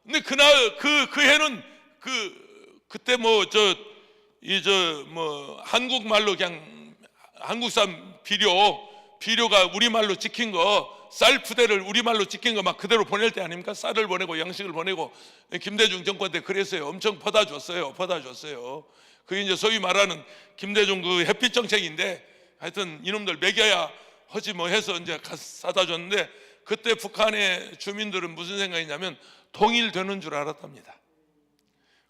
근데 그날 그 해는 그때 한국말로 그냥 한국산 비료 비료가 우리말로 찍힌 거, 쌀 푸대를 우리말로 찍힌 거 막 그대로 보낼 때 아닙니까? 쌀을 보내고 양식을 보내고. 김대중 정권 때 그랬어요. 엄청 퍼다 줬어요. 그게 이제 소위 말하는 김대중 그 햇빛 정책인데, 하여튼 이놈들 먹여야 하지 뭐 해서 이제 사다 줬는데, 그때 북한의 주민들은 무슨 생각이냐면 통일되는 줄 알았답니다.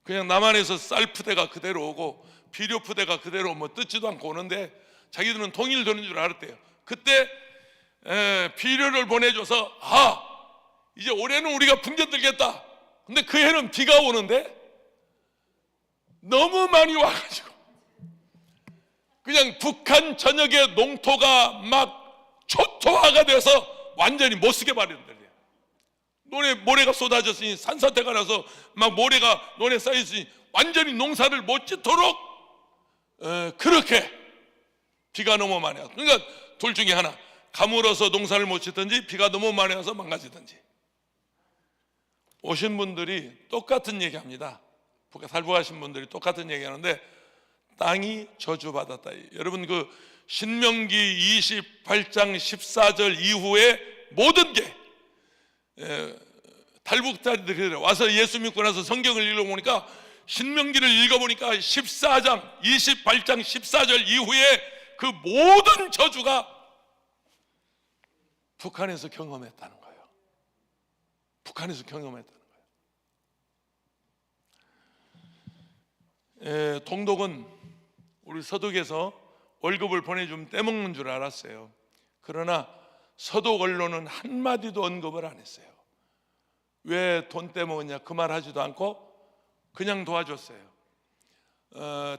그냥 남한에서 쌀 푸대가 그대로 오고 비료 푸대가 그대로 뭐 뜯지도 않고 오는데 자기들은 통일되는 줄 알았대요. 그때 비료를 보내줘서 이제 올해는 우리가 풍년 들겠다. 근데 그 해는 비가 오는데 너무 많이 와가지고 그냥 북한 전역의 농토가 막 초토화가 돼서 완전히 못 쓰게 마련돼요. 논에 모래가 쏟아졌으니 산사태가 나서 막 모래가 논에 쌓여있으니 완전히 농사를 못 짓도록 그렇게 비가 너무 많이 와서, 그러니까 둘 중에 하나, 가물어서 농사를 못 짓든지 비가 너무 많이 와서 망가지든지. 오신 분들이 똑같은 얘기합니다. 탈북하신 분들이 똑같은 얘기하는데 땅이 저주받았다. 여러분 그 신명기 28장 14절 이후에 모든 게 탈북자들이 와서 예수 믿고 나서 성경을 읽어보니까, 신명기를 읽어보니까 28장 14절 이후에 그 모든 저주가 북한에서 경험했다는 거예요. 북한에서 경험했다는 거예요. 동독은 우리 서독에서 월급을 보내주면 떼먹는 줄 알았어요. 그러나 서독 언론은 한마디도 언급을 안 했어요. 왜 돈 떼먹었냐 그 말 하지도 않고 그냥 도와줬어요.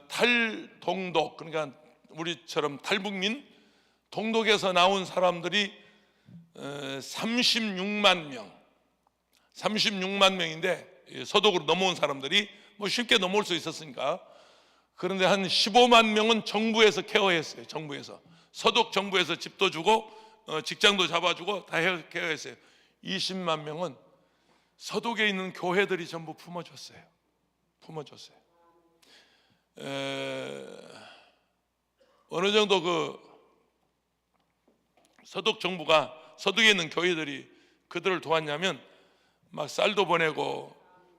탈동독, 그러니까 우리처럼 탈북민, 동독에서 나온 사람들이 36만 명인데, 서독으로 넘어온 사람들이 뭐 쉽게 넘어올 수 있었으니까. 그런데 한 15만 명은 정부에서 케어했어요. 서독 정부에서 집도 주고 직장도 잡아주고 다 케어했어요. 20만 명은 서독에 있는 교회들이 전부 품어줬어요. 어느 정도 그 서독 정부가 서독에 있는 교회들이 그들을 도왔냐면 막 쌀도 보내고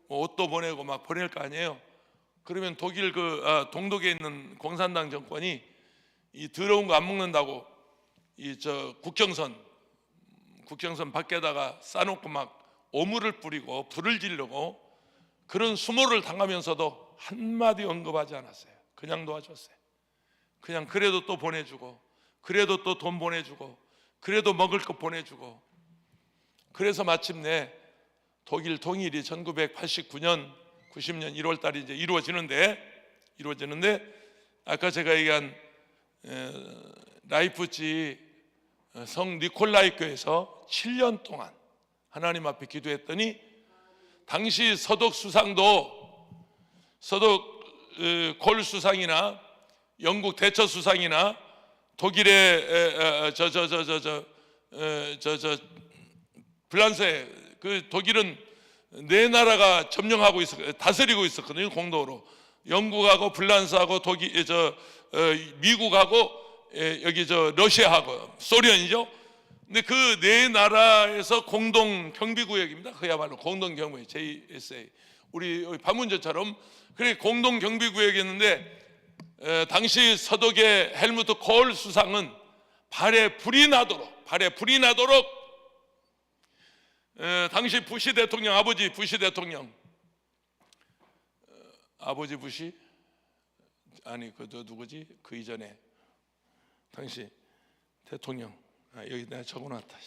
뭐 옷도 보내고 막 보낼 거 아니에요. 그러면 독일 동독에 있는 공산당 정권이 이 더러운 거 안 먹는다고 국경선 밖에다가 싸놓고 막 오물을 뿌리고 불을 지르고 그런 수모를 당하면서도 한마디 언급하지 않았어요. 그냥 도와줬어요. 그냥 그래도 또 보내주고, 그래도 또 돈 보내주고, 그래도 먹을 것 보내주고. 그래서 마침내 독일 통일이 1989년 90년 1월 달에 이제 이루어지는데 아까 제가 얘기한 라이프치 성 니콜라이 교회에서 7년 동안 하나님 앞에 기도했더니, 당시 서독 수상도 서독 콜 수상이나 영국 대처 수상이나 독일의 프랑스의 그 독일은 네 나라가 점령하고 다스리고 있었거든요. 공동으로 영국하고 프랑스하고 미국하고 여기 러시아하고 소련이죠. 근데 그 네 나라에서 공동 경비구역입니다. 그야말로 공동 경비구역 JSA. 우리 판문점처럼 그래 공동 경비구역이었는데, 당시 서독의 헬무트 콜 수상은 발에 불이 나도록 당시 부시 대통령, 아버지 부시 대통령, 아버지 부시 아니 누구지? 그 이전에 당시 대통령, 여기 내가 적어놨다.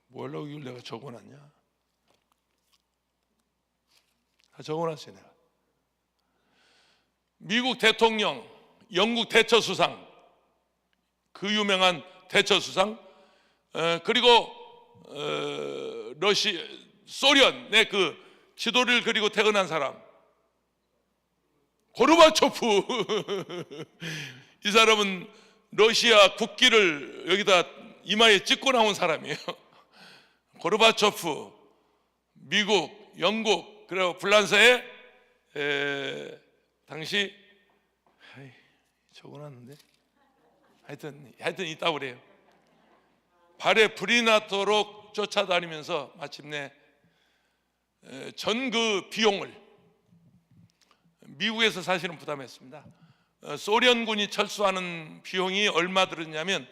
뭐라고 이걸 내가 적어놨냐? 적어놨어요 내가. 미국 대통령, 영국 대처 수상, 그 유명한 대처 수상, 그리고 소련의 그 지도를 그리고 퇴근한 사람 고르바초프. 이 사람은 러시아 국기를 여기다 이마에 찍고 나온 사람이에요. 고르바초프, 미국, 영국, 그리고 프랑스의 당시 적어놨는데 하여튼 있다고 그래요. 발에 불이 나도록 쫓아다니면서 마침내 전 그 비용을 미국에서 사실은 부담했습니다. 소련군이 철수하는 비용이 얼마 들었냐면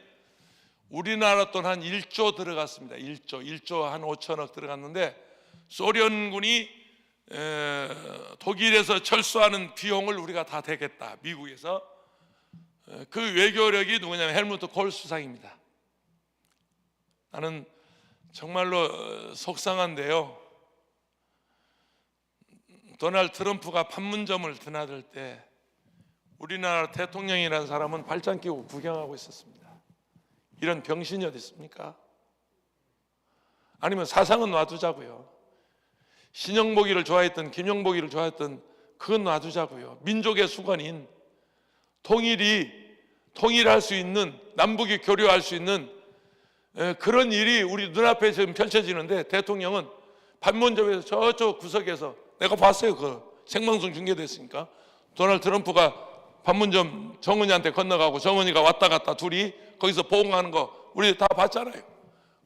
우리나라 돈 한 1조 들어갔습니다. 1조 한 5천억 들어갔는데 소련군이 독일에서 철수하는 비용을 우리가 다 대겠다. 미국에서 그 외교력이 누구냐면 헬무트 콜 수상입니다. 나는 정말로 속상한데요. 도널드 트럼프가 판문점을 드나들 때 우리나라 대통령이라는 사람은 발장 끼고 구경하고 있었습니다. 이런 병신이 어디 있습니까? 아니면 사상은 놔두자고요. 신영복이를 좋아했던 김영복이를 좋아했던 그건 놔두자고요. 민족의 수건인 통일할 수 있는, 남북이 교류할 수 있는 그런 일이 우리 눈앞에 지금 펼쳐지는데 대통령은 판문점에서 저쪽 구석에서, 내가 봤어요. 그 생방송 중계됐으니까 도널드 트럼프가 판문점 정은이한테 건너가고 정은이가 왔다 갔다 둘이 거기서 보응하는 거 우리 다 봤잖아요.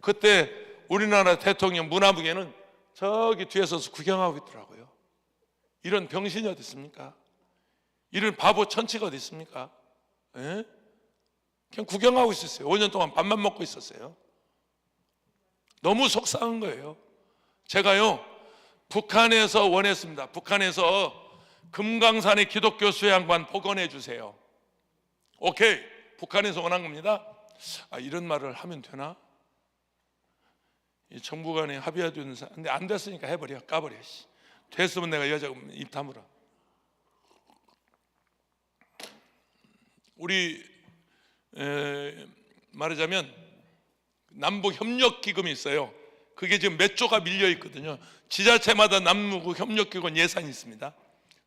그때 우리나라 대통령 문화부계는 저기 뒤에 서서 구경하고 있더라고요. 이런 병신이 어디 있습니까? 이런 바보 천치가 어디 있습니까? 에? 그냥 구경하고 있었어요. 5년 동안 밥만 먹고 있었어요. 너무 속상한 거예요. 제가요 북한에서 원했습니다. 북한에서 금강산의 기독교 수양관 복원해 주세요. 오케이, 북한에서 원한 겁니다. 이런 말을 하면 되나? 이 정부 간에 합의해주는 사람, 근데 안 됐으니까 해버려, 까버려. 됐으면 내가 여자 입 다물어. 우리 말하자면 남북 협력 기금이 있어요. 그게 지금 몇 조가 밀려 있거든요. 지자체마다 남북 협력 기금 예산이 있습니다.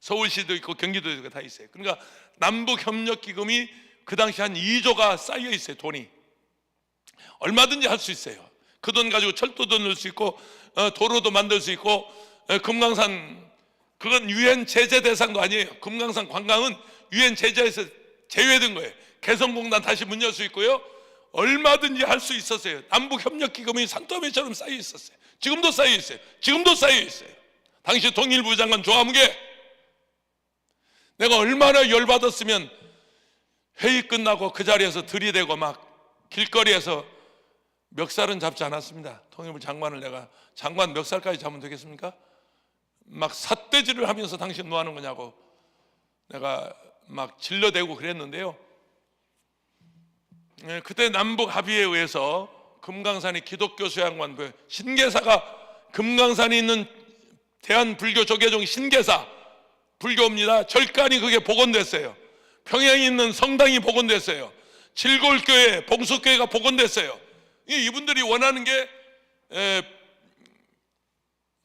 서울시도 있고 경기도도 있고 다 있어요. 그러니까 남북 협력 기금이 그 당시 한 2조가 쌓여 있어요. 돈이 얼마든지 할 수 있어요. 그 돈 가지고 철도도 넣을 수 있고 도로도 만들 수 있고 금강산, 그건 유엔 제재 대상도 아니에요. 금강산 관광은 유엔 제재에서 제외된 거예요. 개성공단 다시 문 열 수 있고요. 얼마든지 할 수 있었어요. 남북협력기금이 산더미처럼 쌓여 있었어요. 지금도 쌓여 있어요. 지금도 쌓여 있어요. 당시 통일부 장관 조아무개, 내가 얼마나 열받았으면 회의 끝나고 그 자리에서 들이대고 막 길거리에서 멱살은 잡지 않았습니다. 통일부 장관을 내가 장관 멱살까지 잡으면 되겠습니까? 막 삿대질을 하면서 당신 뭐 하는 거냐고 내가 막 질러대고 그랬는데요. 그때 남북 합의에 의해서 금강산의 기독교 수양관, 신계사가 금강산에 있는 대한불교 조계종 신계사 불교입니다. 절간이 그게 복원됐어요. 평양에 있는 성당이 복원됐어요. 칠골교회, 봉수교회가 복원됐어요. 이분들이 원하는 게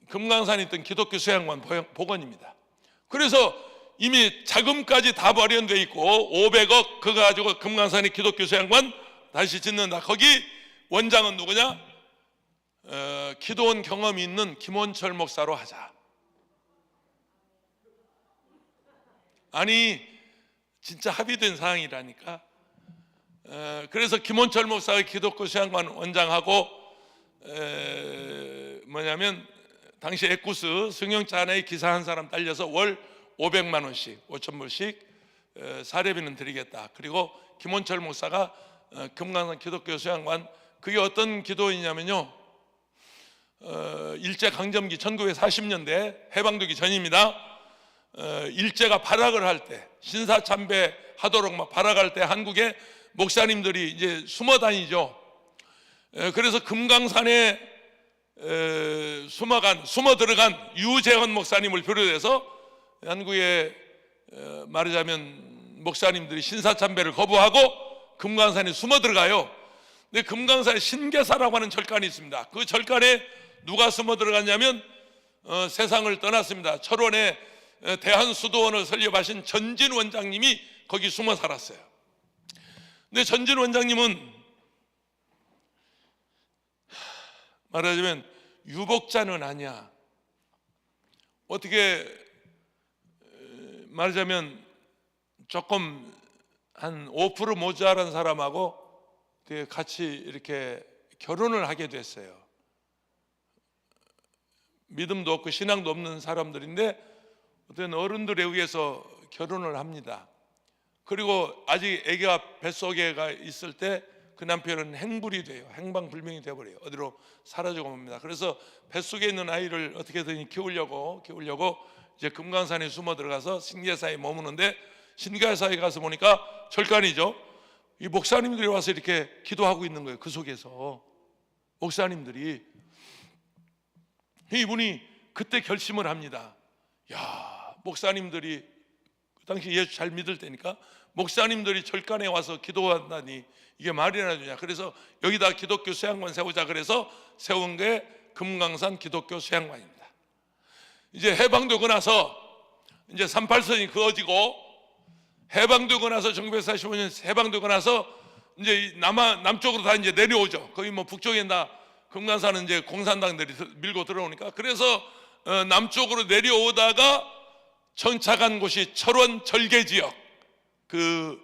금강산에 있던 기독교 수양관 복원입니다. 그래서 이미 자금까지 다 마련돼 있고 500억 그거 가지고 금강산의 기독교 수양관 다시 짓는다. 거기 원장은 누구냐? 기도원 경험이 있는 김원철 목사로 하자. 아니 진짜 합의된 사항이라니까. 그래서 김원철 목사가 기독교 수양관 원장하고 뭐냐면 당시 에쿠스 승용차 에 기사 한 사람 딸려서 월 500만 원씩 5,000불씩 사례비는 드리겠다. 그리고 김원철 목사가 금강산 기독교 수양관, 그게 어떤 기도이냐면요, 일제강점기 1940년대 해방되기 전입니다. 일제가 발악을 할 때, 신사참배 하도록 막 발악할 때 한국에 목사님들이 이제 숨어 다니죠. 그래서 금강산에 숨어 들어간 유재헌 목사님을 비롯해서 한국에 말하자면 목사님들이 신사참배를 거부하고 금강산에 숨어 들어가요. 근데 금강산에 신계사라고 하는 절간이 있습니다. 그 절간에 누가 숨어 들어갔냐면 세상을 떠났습니다. 철원에 대한수도원을 설립하신 전진 원장님이 거기 숨어 살았어요. 근데 전진 원장님은 말하자면 유복자는 아니야. 어떻게 말하자면 조금 한 5% 모자란 사람하고 같이 이렇게 결혼을 하게 됐어요. 믿음도 없고 신앙도 없는 사람들인데 어떤 어른들에 의해서 결혼을 합니다. 그리고 아직 아기가 뱃속에가 있을 때 그 남편은 행불이 돼요. 행방불명이 돼버려요. 어디로 사라지고 맙니다. 그래서 뱃속에 있는 아이를 어떻게든 키우려고 이제 금강산에 숨어 들어가서 신계사에 머무는데, 신계사에 가서 보니까 절간이죠. 이 목사님들이 와서 이렇게 기도하고 있는 거예요. 그 속에서 목사님들이. 이분이 그때 결심을 합니다. 야, 목사님들이 그 당시 예수 잘 믿을 때니까 목사님들이 절간에 와서 기도한다니 이게 말이나 되냐. 그래서 여기다 기독교 수양관 세우자 그래서 세운 게 금강산 기독교 수양관입니다. 이제 해방되고 나서 이제 38선이 그어지고, 해방되고 나서 1945년 해방되고 나서 이제 남쪽으로 다 이제 내려오죠. 거기 뭐 북쪽에 다 금강산은 이제 공산당들이 밀고 들어오니까, 그래서 남쪽으로 내려오다가 정착한 곳이 철원 절개 지역, 그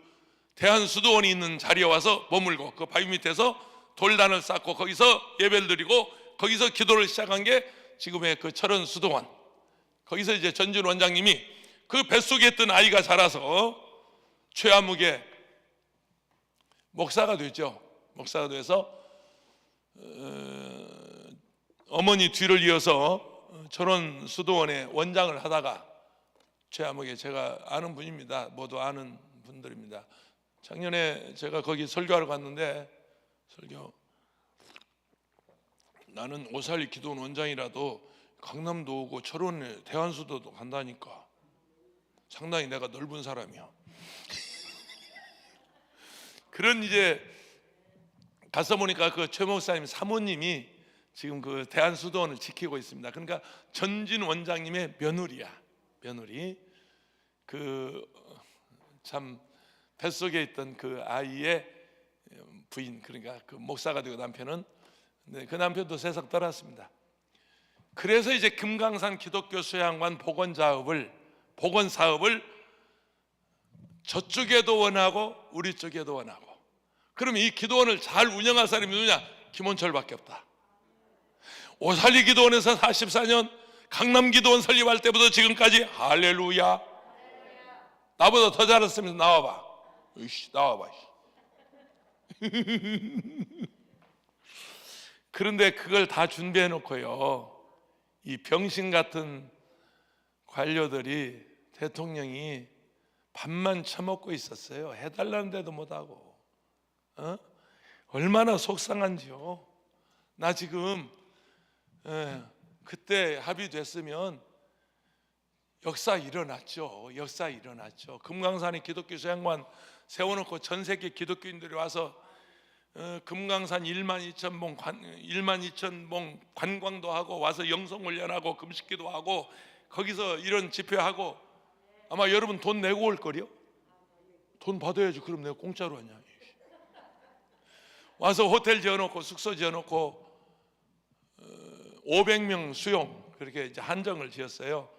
대한수도원이 있는 자리에 와서 머물고 그 바위 밑에서 돌단을 쌓고 거기서 예배를 드리고 거기서 기도를 시작한 게 지금의 그 철원 수도원. 거기서 이제 전준 원장님이 그 뱃속에 있던 아이가 자라서 최아무개 목사가 됐죠. 목사가 돼서 어머니 뒤를 이어서 철원 수도원의 원장을 하다가, 최아무개 제가 아는 분입니다. 모두 아는 분들입니다. 작년에 제가 거기 설교하러 갔는데, 나는 오살리 기도원 원장이라도 강남도 오고 철원에 대한수도도 간다니까. 상당히 내가 넓은 사람이야. 그런 이제 가서 보니까 그 최 목사님 사모님이 지금 그 대한수도원을 지키고 있습니다. 그러니까 전진 원장님의 며느리야. 며느리. 그 참 뱃속에 있던 그 아이의 부인, 그러니까 그 목사가 되고 남편은, 네, 그 남편도 세상 떠났습니다. 그래서 이제 금강산 기독교 수양관 복원 사업을 저쪽에도 원하고 우리 쪽에도 원하고. 그럼 이 기도원을 잘 운영할 사람이 누구냐? 김원철밖에 없다. 오살리 기도원에서 44년, 강남 기도원 설립할 때부터 지금까지 할렐루야. 나보다 더 잘했으면 나와봐. 나와봐. 그런데 그걸 다 준비해 놓고요, 이 병신 같은 관료들이, 대통령이 밥만 처먹고 있었어요. 해달라는 데도 못하고. 얼마나 속상한지요. 나 지금 그때 합의됐으면 역사 일어났죠. 금강산에 기독교 수양관 세워놓고 전 세계 기독교인들이 와서 금강산 1만 2천 봉 관광도 하고 와서 영성훈련하고 금식기도 하고 거기서 이런 집회하고, 아마 여러분 돈 내고 올 거요? 돈 받아야지. 그럼 내가 공짜로 하냐. 와서 호텔 지어놓고 숙소 지어놓고 500명 수용, 그렇게 이제 한정을 지었어요.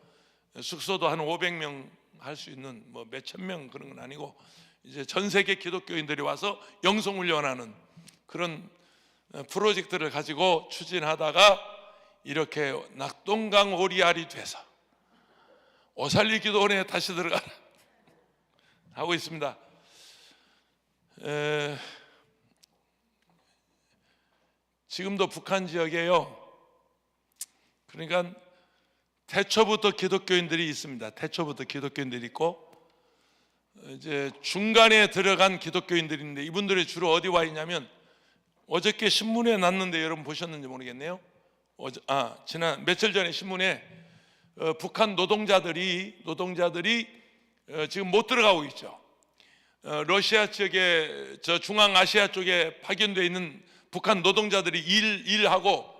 숙소도 한 500명 할 수 있는 뭐 몇천 명 그런 건 아니고, 이제 전 세계 기독교인들이 와서 영성훈련하는 그런 프로젝트를 가지고 추진하다가 이렇게 낙동강 오리알이 돼서 오살리 기도원에 다시 들어가라 하고 있습니다. 지금도 북한 지역에요, 그러니까 태초부터 기독교인들이 있습니다. 태초부터 기독교인들이 있고, 이제 중간에 들어간 기독교인들인데, 이분들이 주로 어디 와 있냐면, 어저께 신문에 났는데 여러분 보셨는지 모르겠네요. 지난 며칠 전에 신문에 북한 노동자들이 지금 못 들어가고 있죠. 러시아 쪽에, 저 중앙아시아 쪽에 파견되어 있는 북한 노동자들이 일하고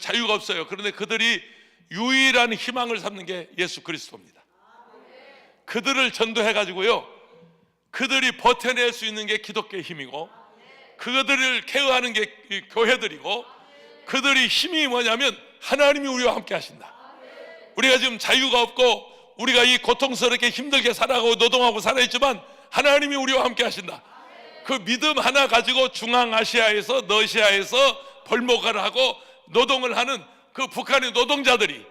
자유가 없어요. 그런데 그들이 유일한 희망을 삼는 게 예수 그리스도입니다. 그들을 전도해가지고요, 그들이 버텨낼 수 있는 게 기독교의 힘이고, 그들을 케어하는 게 교회들이고, 그들이 힘이 뭐냐면 하나님이 우리와 함께 하신다. 우리가 지금 자유가 없고 우리가 이 고통스럽게 힘들게 살아가고 노동하고 살아있지만 하나님이 우리와 함께 하신다. 그 믿음 하나 가지고 중앙아시아에서 러시아에서 벌목을 하고 노동을 하는 그 북한의 노동자들이,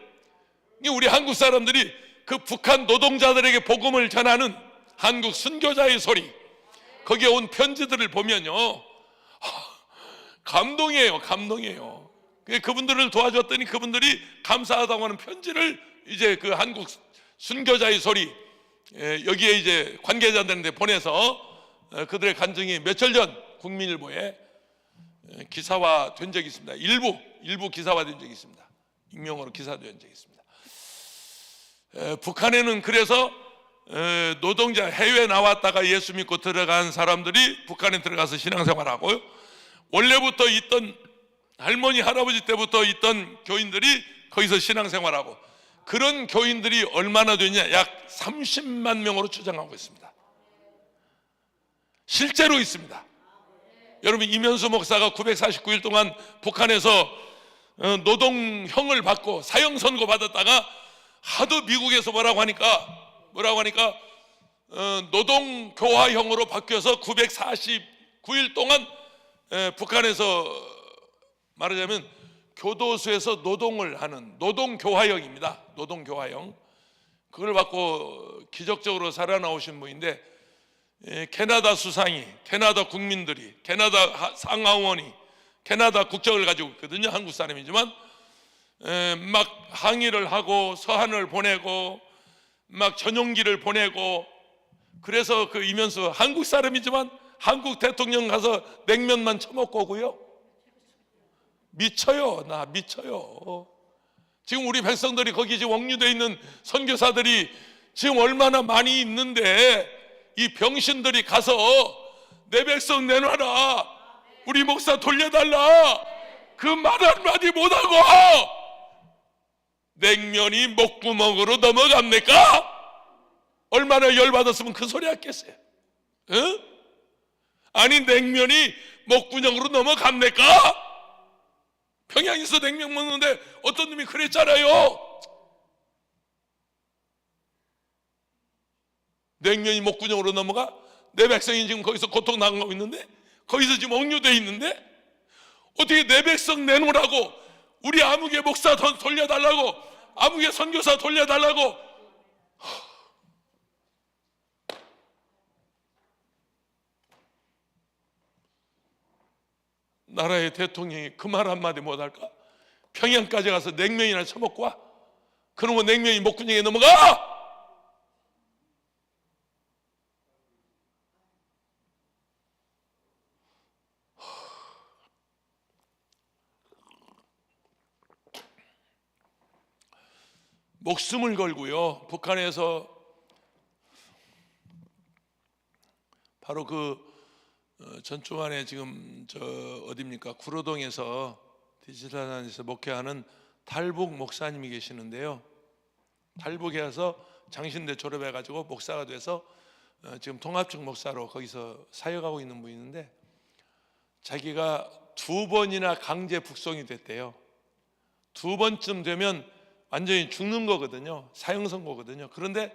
우리 한국 사람들이 그 북한 노동자들에게 복음을 전하는 한국 순교자의 소리, 거기에 온 편지들을 보면요, 감동이에요. 감동이에요. 그분들을 도와줬더니 그분들이 감사하다고 하는 편지를 이제 그 한국 순교자의 소리, 여기에 이제 관계자들한테 보내서 그들의 간증이 며칠 전 국민일보에 기사화된 적이 있습니다. 일부 기사화된 적이 있습니다. 익명으로 기사된 적이 있습니다. 북한에는 그래서 노동자, 해외 나왔다가 예수 믿고 들어간 사람들이 북한에 들어가서 신앙생활하고요, 원래부터 있던 할머니 할아버지 때부터 있던 교인들이 거기서 신앙생활하고, 그런 교인들이 얼마나 되냐, 약 30만 명으로 추정하고 있습니다. 실제로 있습니다. 여러분, 이면수 목사가 949일 동안 북한에서 노동형을 받고 사형 선고 받았다가 하도 미국에서 뭐라고 하니까 노동교화형으로 바뀌어서 949일 동안 북한에서 말하자면 교도소에서 노동을 하는 노동교화형입니다. 노동교화형. 그걸 받고 기적적으로 살아나오신 분인데, 캐나다 수상이, 캐나다 국민들이, 캐나다 상하원이 캐나다 국적을 가지고 있거든요. 한국 사람이지만 막 항의를 하고 서한을 보내고 막 전용기를 보내고, 그래서 그 이면수 한국 사람이지만 한국 대통령 가서 냉면만 처먹고 오고요. 미쳐요. 나 미쳐요. 지금 우리 백성들이 거기 지금 억류되어 있는 선교사들이 지금 얼마나 많이 있는데, 이 병신들이 가서 내 백성 내놔라, 우리 목사 돌려달라, 그 말 한마디 못하고 냉면이 목구멍으로 넘어갑니까? 얼마나 열받았으면 그 소리 했겠어요? 응? 아니, 냉면이 목구멍으로 넘어갑니까? 평양에서 냉면 먹는데 어떤 놈이 그랬잖아요. 냉면이 목구멍으로 넘어가? 내 백성이 지금 거기서 고통당하고 있는데, 거기서 지금 억류되어 있는데, 어떻게 내 백성 내놓으라고, 우리 아무개 목사 돌려달라고, 아무개 선교사 돌려달라고. 나라의 대통령이 그 말 한마디 못할까? 평양까지 가서 냉면이나 처먹고 와? 그러면 냉면이 목구멍에 넘어가? 목숨을 걸고요, 북한에서 바로 그 전주환에 지금 어디입니까? 구로동에서 디지털단에서 목회하는 달북 목사님이 계시는데요, 달북에 와서 장신대 졸업해가지고 목사가 돼서 지금 통합적 목사로 거기서 사역하고 있는 분이 있는데, 자기가 2번이나 강제 북송이 됐대요. 2번쯤 되면 완전히 죽는 거거든요. 사형 선고거든요. 그런데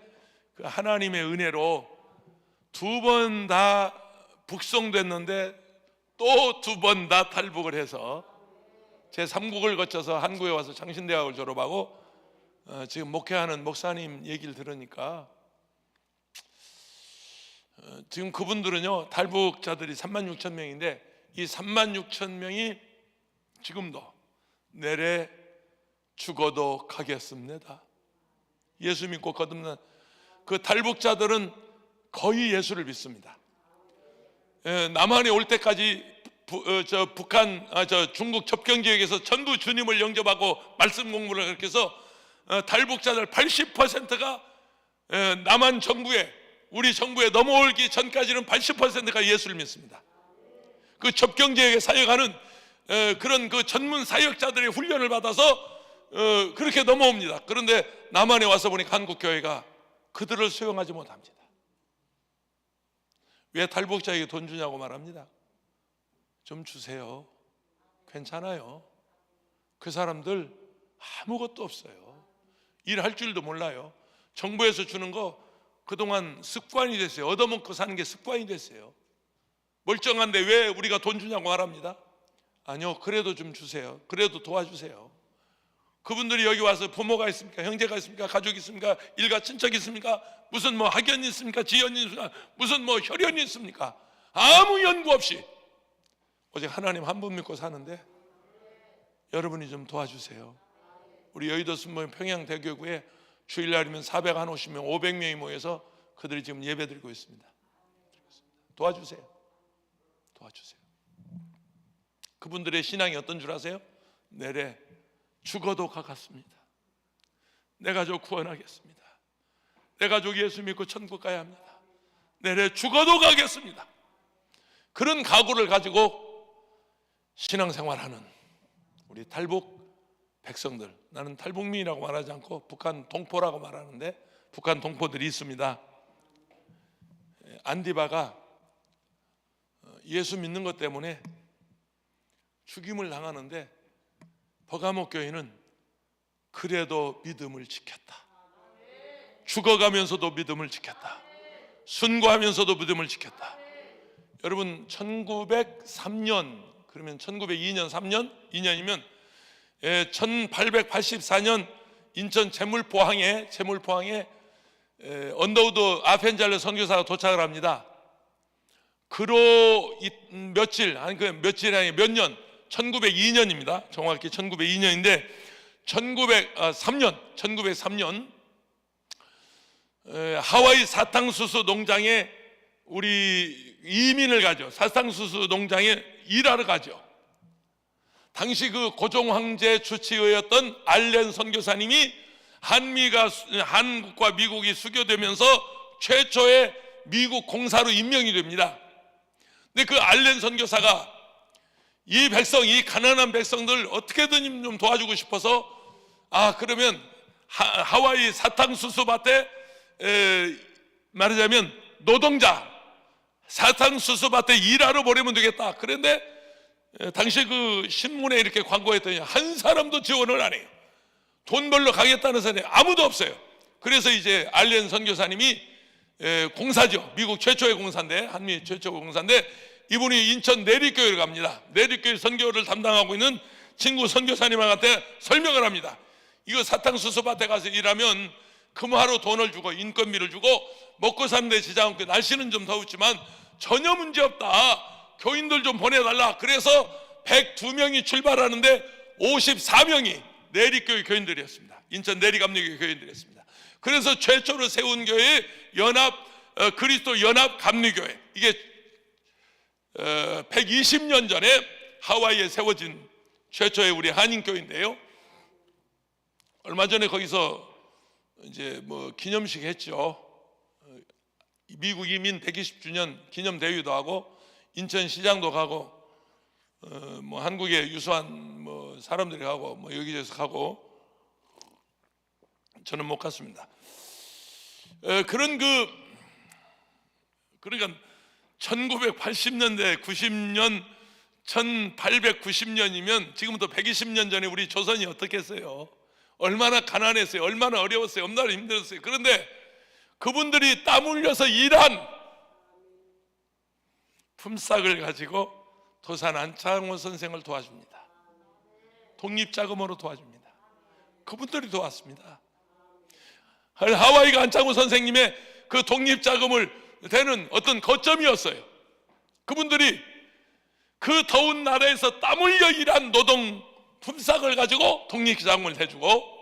그 하나님의 은혜로 2번 다 북송됐는데 또 2번 다 탈북을 해서 제3국을 거쳐서 한국에 와서 장신대학을 졸업하고 지금 목회하는 목사님 얘기를 들으니까, 지금 그분들은요, 탈북자들이 36,000명인데 이 36,000명이 지금도 내래 죽어도 가겠습니다. 예수 믿고 거듭난 그 탈북자들은 거의 예수를 믿습니다. 남한에 올 때까지 중국 접경 지역에서 전부 주님을 영접하고 말씀 공부를 그렇게 해서 탈북자들 80%가 남한 정부에, 우리 정부에 넘어오기 전까지는 80%가 예수를 믿습니다. 그 접경 지역에 사역하는 그런 그 전문 사역자들의 훈련을 받아서 그렇게 넘어옵니다. 그런데 남한에 와서 보니까 한국 교회가 그들을 수용하지 못합니다. 왜 탈북자에게 돈 주냐고 말합니다. 좀 주세요. 괜찮아요. 그 사람들 아무것도 없어요. 일할 줄도 몰라요. 정부에서 주는 거 그동안 습관이 됐어요. 얻어먹고 사는 게 습관이 됐어요. 멀쩡한데 왜 우리가 돈 주냐고 말합니다. 아니요, 그래도 좀 주세요. 그래도 도와주세요. 그분들이 여기 와서 부모가 있습니까? 형제가 있습니까? 가족이 있습니까? 일가 친척이 있습니까? 무슨 뭐 학연이 있습니까? 지연이 있습니까? 무슨 뭐 혈연이 있습니까? 아무 연구 없이 오직 하나님 한 분 믿고 사는데 여러분이 좀 도와주세요. 우리 여의도 순모 평양대교구에 주일날이면 450명, 500명이 모여서 그들이 지금 예배드리고 있습니다. 도와주세요. 도와주세요. 그분들의 신앙이 어떤 줄 아세요? 내래 죽어도 가겠습니다. 내 가족 구원하겠습니다. 내 가족 예수 믿고 천국 가야 합니다. 내래 죽어도 가겠습니다. 그런 각오를 가지고 신앙생활하는 우리 탈북 백성들, 나는 탈북민이라고 말하지 않고 북한 동포라고 말하는데 북한 동포들이 있습니다. 안디바가 예수 믿는 것 때문에 죽임을 당하는데 버가모 교회는 그래도 믿음을 지켰다. 죽어가면서도 믿음을 지켰다. 순고하면서도 믿음을 지켰다. 여러분 1903년 그러면 1902년 3년 2년이면 1884년 인천 제물포항에 언더우드 아펜잘레 선교사가 도착을 합니다. 그로 며칠 아니 그 며칠이 아니 몇 년 1902년입니다. 정확히 1902년인데 1903년 하와이 사탕수수 농장에 우리 이민을 가죠. 사탕수수 농장에 일하러 가죠. 당시 그 고종 황제 주치의였던 알렌 선교사님이 한국과 미국이 수교되면서 최초의 미국 공사로 임명이 됩니다. 근데 그 알렌 선교사가 이 가난한 백성들 어떻게든 좀 도와주고 싶어서 그러면 하와이 사탕수수 밭에 말하자면 노동자 사탕수수 밭에 일하러 보내면 되겠다. 그런데 당시 그 신문에 이렇게 광고했더니 한 사람도 지원을 안 해요. 돈 벌러 가겠다는 사람이 아무도 없어요. 그래서 이제 알렌 선교사님이 공사죠. 미국 최초의 공사인데, 한미 최초 공사인데 이분이 인천 내리교회를 갑니다. 내리교회 선교를 담당하고 있는 친구 선교사님한테 설명을 합니다. 이거 사탕수수 밭에 가서 일하면 금화로 돈을 주고 인건비를 주고 먹고 사는데 지장 없고 날씨는 좀 더웠지만 전혀 문제 없다. 교인들 좀 보내달라. 그래서 102명이 출발하는데 54명이 내리교회 교인들이었습니다. 인천 내리감리교회 교인들이었습니다. 그래서 최초로 세운 교회 그리스도 연합 감리교회, 이게 120년 전에 하와이에 세워진 최초의 우리 한인교회인데요. 얼마 전에 거기서 이제 뭐 기념식 했죠. 미국 이민 120주년 기념 대회도 하고 인천 시장도 가고 뭐 한국에 유수한 뭐 사람들이 가고 뭐 여기저기서 가고 저는 못 갔습니다. 그러니까 1980년대 90년 1890년이면 지금부터 120년 전에 우리 조선이 어떻겠어요? 얼마나 가난했어요? 얼마나 어려웠어요? 얼마나 힘들었어요? 그런데 그분들이 땀 흘려서 일한 품삯을 가지고 도산 안창호 선생을 도와줍니다. 독립자금으로 도와줍니다. 그분들이 도왔습니다. 하와이가 안창호 선생님의 그 독립자금을 되는 어떤 거점이었어요. 그분들이 그 더운 나라에서 땀 흘려 일한 노동 품삯을 가지고 독립자금을 해주고,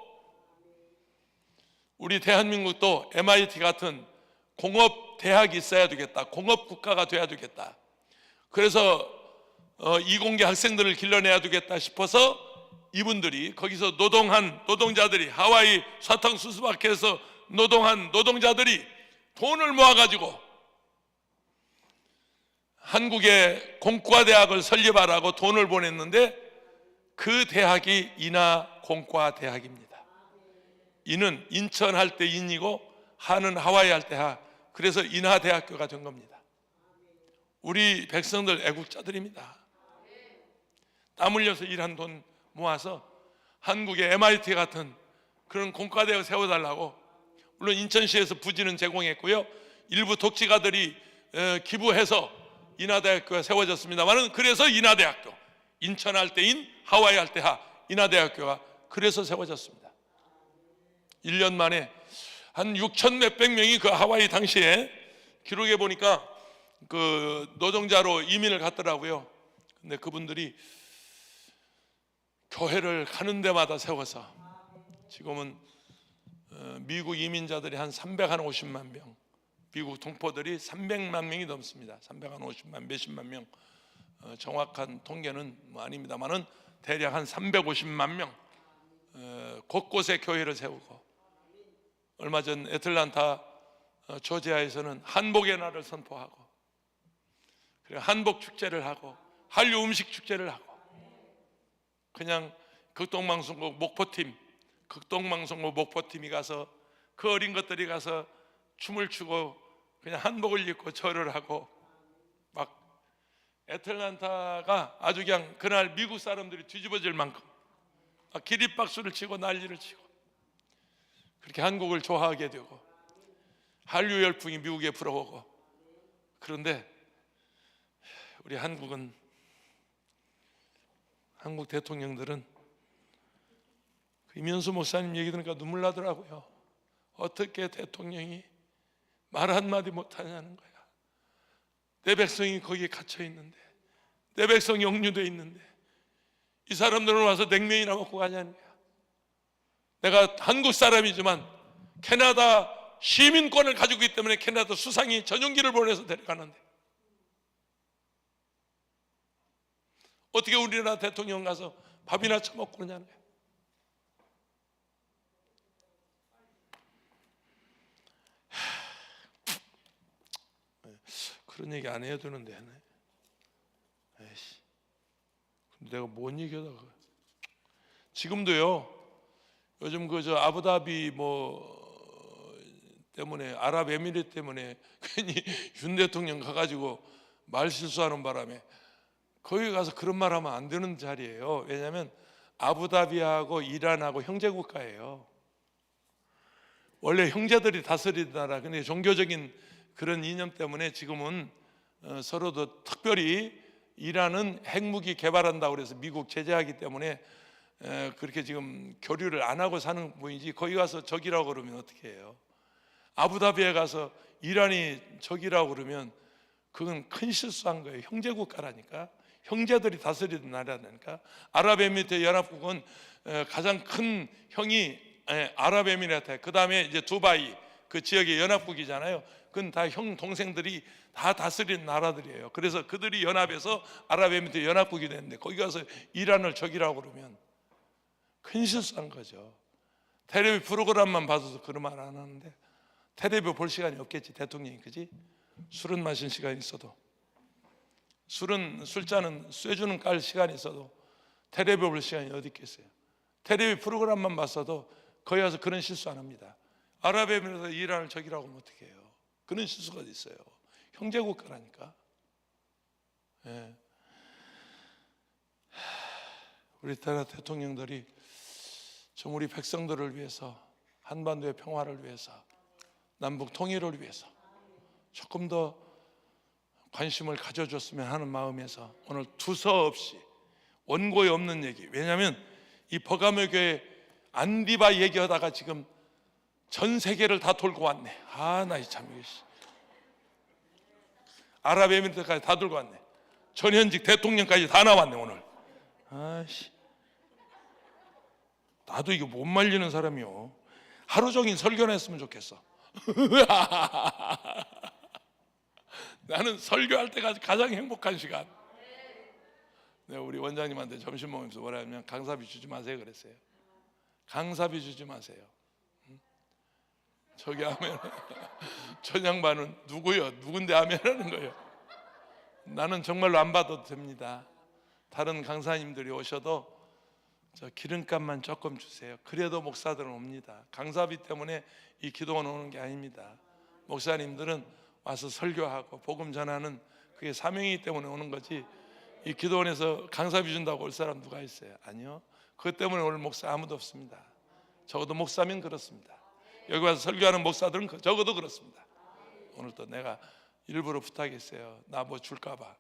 우리 대한민국도 MIT 같은 공업 대학이 있어야 되겠다. 공업 국가가 돼야 되겠다. 그래서 이공계 학생들을 길러내야 되겠다 싶어서 이분들이 거기서 노동한 노동자들이, 하와이 사탕수수밭에서 노동한 노동자들이 돈을 모아가지고 한국의 공과대학을 설립하라고 돈을 보냈는데 그 대학이 인하공과대학입니다. 이는 인천 할 때 인이고 하는 하와이 할 때 하. 그래서 인하대학교가 된 겁니다. 우리 백성들 애국자들입니다. 땀 흘려서 일한 돈 모아서 한국의 MIT 같은 그런 공과대학 세워달라고 물론 인천시에서 부지는 제공했고요. 일부 독지가들이 기부해서 인하대학교가 세워졌습니다만은, 그래서 인하대학교, 인천 할 때인 하와이 할 때하 인하대학교가 그래서 세워졌습니다. 1년 만에 한 6천 몇백 명이 그 하와이 당시에 기록해 보니까 그 노동자로 이민을 갔더라고요. 근데 그분들이 교회를 가는 데마다 세워서 지금은 미국 이민자들이 한 350만 명, 미국 동포들이 300만 명이 넘습니다. 350만 몇십만 명, 정확한 통계는 뭐 아닙니다만은 대략 한 350만 명, 곳곳에 교회를 세우고, 얼마 전 애틀란타 조지아에서는 한복의 날을 선포하고, 그리고 한복 축제를 하고, 한류 음식 축제를 하고, 그냥 극동방송국 목포팀이 가서, 그 어린 것들이 가서 춤을 추고 그냥 한복을 입고 절을 하고, 막 애틀란타가 아주 그냥 그날 미국 사람들이 뒤집어질 만큼 막 기립박수를 치고 난리를 치고, 그렇게 한국을 좋아하게 되고 한류 열풍이 미국에 불어오고. 그런데 우리 한국 대통령들은, 이면수 목사님 얘기 들으니까 눈물 나더라고요. 어떻게 대통령이 말 한마디 못하냐는 거야. 내 백성이 거기에 갇혀 있는데, 내 백성이 억류되어 있는데 이 사람들은 와서 냉면이나 먹고 가냐는 거야. 내가 한국 사람이지만 캐나다 시민권을 가지고 있기 때문에 캐나다 수상이 전용기를 보내서 데려가는데, 어떻게 우리나라 대통령 가서 밥이나 처먹고 그러냐는 거야. 그런 얘기 안 해야 되는데 하네. 에이씨, 근데 내가 뭔 얘기하다가. 지금도요, 요즘 저 아부다비 때문에, 아랍에미리트 때문에 괜히 윤 대통령 가가지고 말 실수하는 바람에 거기 가서 그런 말 하면 안 되는 자리예요. 왜냐하면 아부다비하고 이란하고 형제 국가예요. 원래 형제들이 다스리던 나라. 근데 종교적인 그런 이념 때문에 지금은 서로도, 특별히 이란은 핵무기 개발한다고 그래서 미국 제재하기 때문에 그렇게 지금 교류를 안 하고 사는 분이지, 거기 가서 적이라고 그러면 어떻게 해요? 아부다비에 가서 이란이 적이라고 그러면 그건 큰 실수한 거예요. 형제 국가라니까. 형제들이 다스리던 나라라니까. 아랍에미리트 연합국은 가장 큰 형이 아랍에미리트, 그 다음에 이제 두바이, 그 지역의 연합국이잖아요. 그건 다 형 동생들이 다 다스리는 나라들이에요. 그래서 그들이 연합해서 아랍에미리트 연합국이 됐는데, 거기 가서 이란을 적이라고 그러면 큰 실수한 거죠. 텔레비 프로그램만 봐도 그런 말 안 하는데, 텔레비 볼 시간이 없겠지 대통령이, 그지? 술은 마신 시간이 있어도, 술잔은 쇠주는 깔 시간이 있어도 텔레비 볼 시간이 어디 있겠어요? 텔레비 프로그램만 봤어도 거기 가서 그런 실수 안 합니다. 아랍에미리트 이란을 적이라고 하면 어떻게 해요? 그런 실수가 있어요. 형제 국가라니까. 예. 우리나라 대통령들이 좀 우리 백성들을 위해서, 한반도의 평화를 위해서, 남북 통일을 위해서 조금 더 관심을 가져줬으면 하는 마음에서 오늘 두서없이 원고에 없는 얘기. 왜냐하면 이 버가모 교회 안디바 얘기하다가 지금 전 세계를 다 돌고 왔네. 나 참, 아랍에미리트까지 다 돌고 왔네. 전현직 대통령까지 다 나왔네 오늘. 아씨, 나도 이거 못 말리는 사람이요. 하루 종일 설교나 했으면 좋겠어. 나는 설교할 때가 가장 행복한 시간. 내가 우리 원장님한테 점심 먹으면서 뭐라 하면, 강사비 주지 마세요 그랬어요. 강사비 주지 마세요. 저기 하면 저 양반은 누구요? 누군데 하면 하는 거예요. 나는 정말로 안 받아도 됩니다. 다른 강사님들이 오셔도 저 기름값만 조금 주세요. 그래도 목사들은 옵니다. 강사비 때문에 이 기도원 오는 게 아닙니다. 목사님들은 와서 설교하고 복음 전하는 그게 사명이기 때문에 오는 거지, 이 기도원에서 강사비 준다고 올 사람 누가 있어요? 아니요. 그것 때문에 오늘 목사 아무도 없습니다. 적어도 목사면 그렇습니다. 여기 와서 설교하는 목사들은 적어도 그렇습니다. 오늘 또 내가 일부러 부탁했어요. 나 뭐 줄까 봐.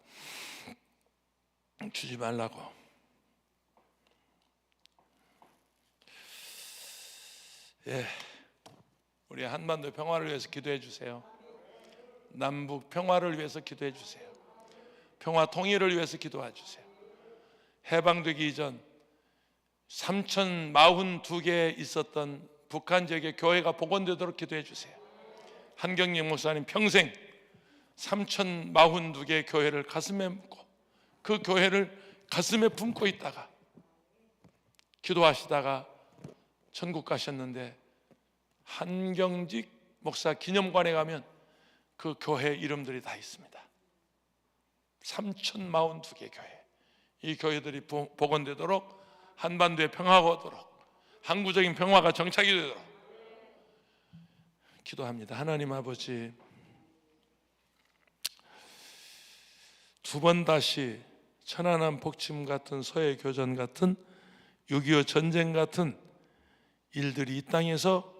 주지 말라고. 예, 우리 한반도 평화를 위해서 기도해 주세요. 남북 평화를 위해서 기도해 주세요. 평화 통일을 위해서 기도해 주세요. 해방되기 이전 3,042개 있었던 북한 지역의 교회가 복원되도록 기도해 주세요. 한경림 목사님 평생 3,042개의 교회를 가슴에 묻고 그 교회를 가슴에 품고 있다가 기도하시다가 천국 가셨는데 한경직 목사 기념관에 가면 그 교회 이름들이 다 있습니다. 3,042개 교회. 이 교회들이 복원되도록, 한반도에 평화가 오도록, 항구적인 평화가 정착이 되도록 기도합니다. 하나님 아버지, 두 번 다시 천안함 복침 같은 서해 교전 같은 6.25 전쟁 같은 일들이 이 땅에서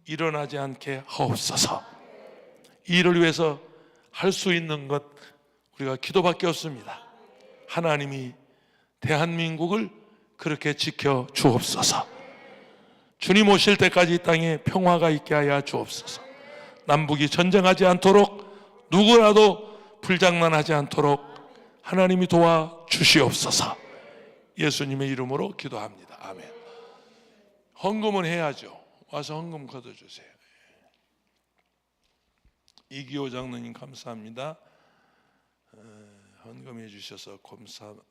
일어나지 않게 하옵소서. 이를 위해서 할 수 있는 것 우리가 기도밖에 없습니다. 하나님이 대한민국을 그렇게 지켜 주옵소서. 주님 오실 때까지 이 땅에 평화가 있게 하여 주옵소서. 남북이 전쟁하지 않도록, 누구라도 불장난하지 않도록 하나님이 도와 주시옵소서. 예수님의 이름으로 기도합니다. 아멘. 헌금은 해야죠. 와서 헌금 걷어주세요. 이기호 장로님 감사합니다. 헌금해 주셔서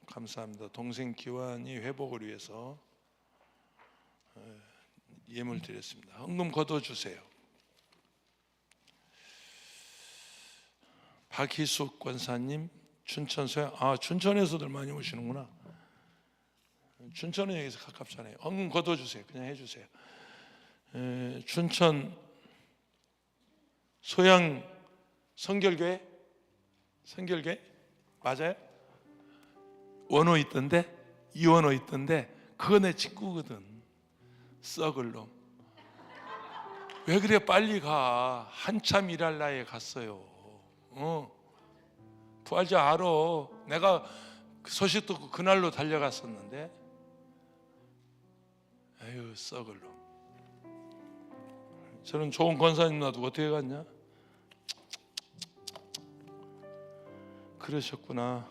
감사합니다. 동생 기환이 회복을 위해서 예물 드렸습니다. 헌금 걷어주세요. 박희숙 권사님, 춘천 소양, 춘천에서들 많이 오시는구나. 춘천은 여기서 가깝잖아요. 헌금 걷어주세요. 그냥 해주세요. 춘천 소양 성결교회 맞아요? 원호 있던데, 이원호 있던데 그거 내 친구거든. 썩을 놈. 왜 그래 빨리 가. 한참 일할 나이에 갔어요. 부활절 알아. 내가 그 소식 듣고 그날로 달려갔었는데. 에휴, 썩을 놈. 저는 좋은 권사님 놔두고 어떻게 갔냐? 그러셨구나.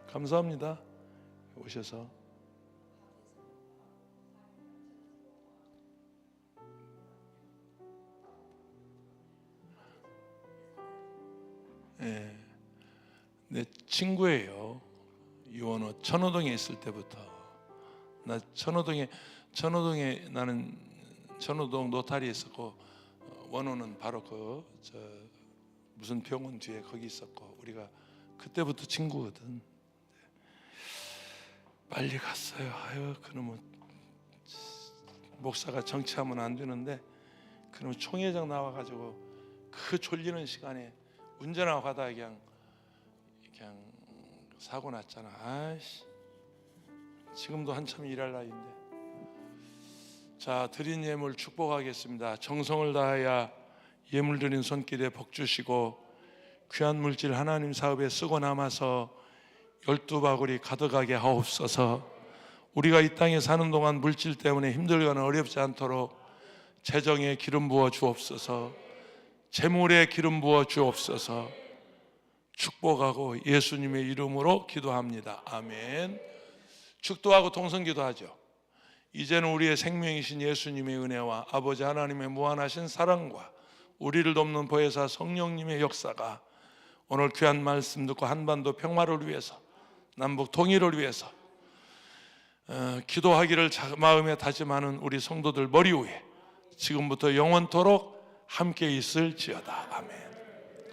감사합니다. 오셔서. 예, 내 친구예요. 이원호. 천호동에 있을 때부터. 나 천호동에 나는 천호동 노타리에 있었고, 원호는 바로 무슨 병원 뒤에 거기 있었고, 우리가 그때부터 친구거든. 빨리 갔어요. 아유, 그놈은 목사가 정치하면 안 되는데 그놈 총회장 나와가지고 그 졸리는 시간에 운전하고 가다가 그냥 사고 났잖아. 아이씨, 지금도 한참 일할 나이인데. 자, 드린 예물 축복하겠습니다. 정성을 다하여 예물 드린 손길에 복 주시고 귀한 물질 하나님 사업에 쓰고 남아서 12바구리 가득하게 하옵소서. 우리가 이 땅에 사는 동안 물질 때문에 힘들거나 어렵지 않도록 재정에 기름 부어 주옵소서. 재물에 기름 부어 주옵소서. 축복하고 예수님의 이름으로 기도합니다. 아멘. 축도하고 동성기도하죠. 이제는 우리의 생명이신 예수님의 은혜와 아버지 하나님의 무한하신 사랑과 우리를 돕는 보혜사 성령님의 역사가 오늘 귀한 말씀 듣고 한반도 평화를 위해서, 남북 통일을 위해서 기도하기를 마음에 다짐하는 우리 성도들 머리 위에 지금부터 영원토록 함께 있을지어다. 아멘.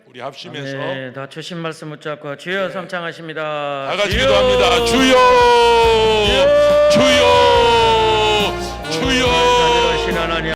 우리 합심해서 네, 다 주신 말씀 붙잡고 주여 성창하십니다. 다 같이 기도합니다. 주여, 주여, 주여. 하나님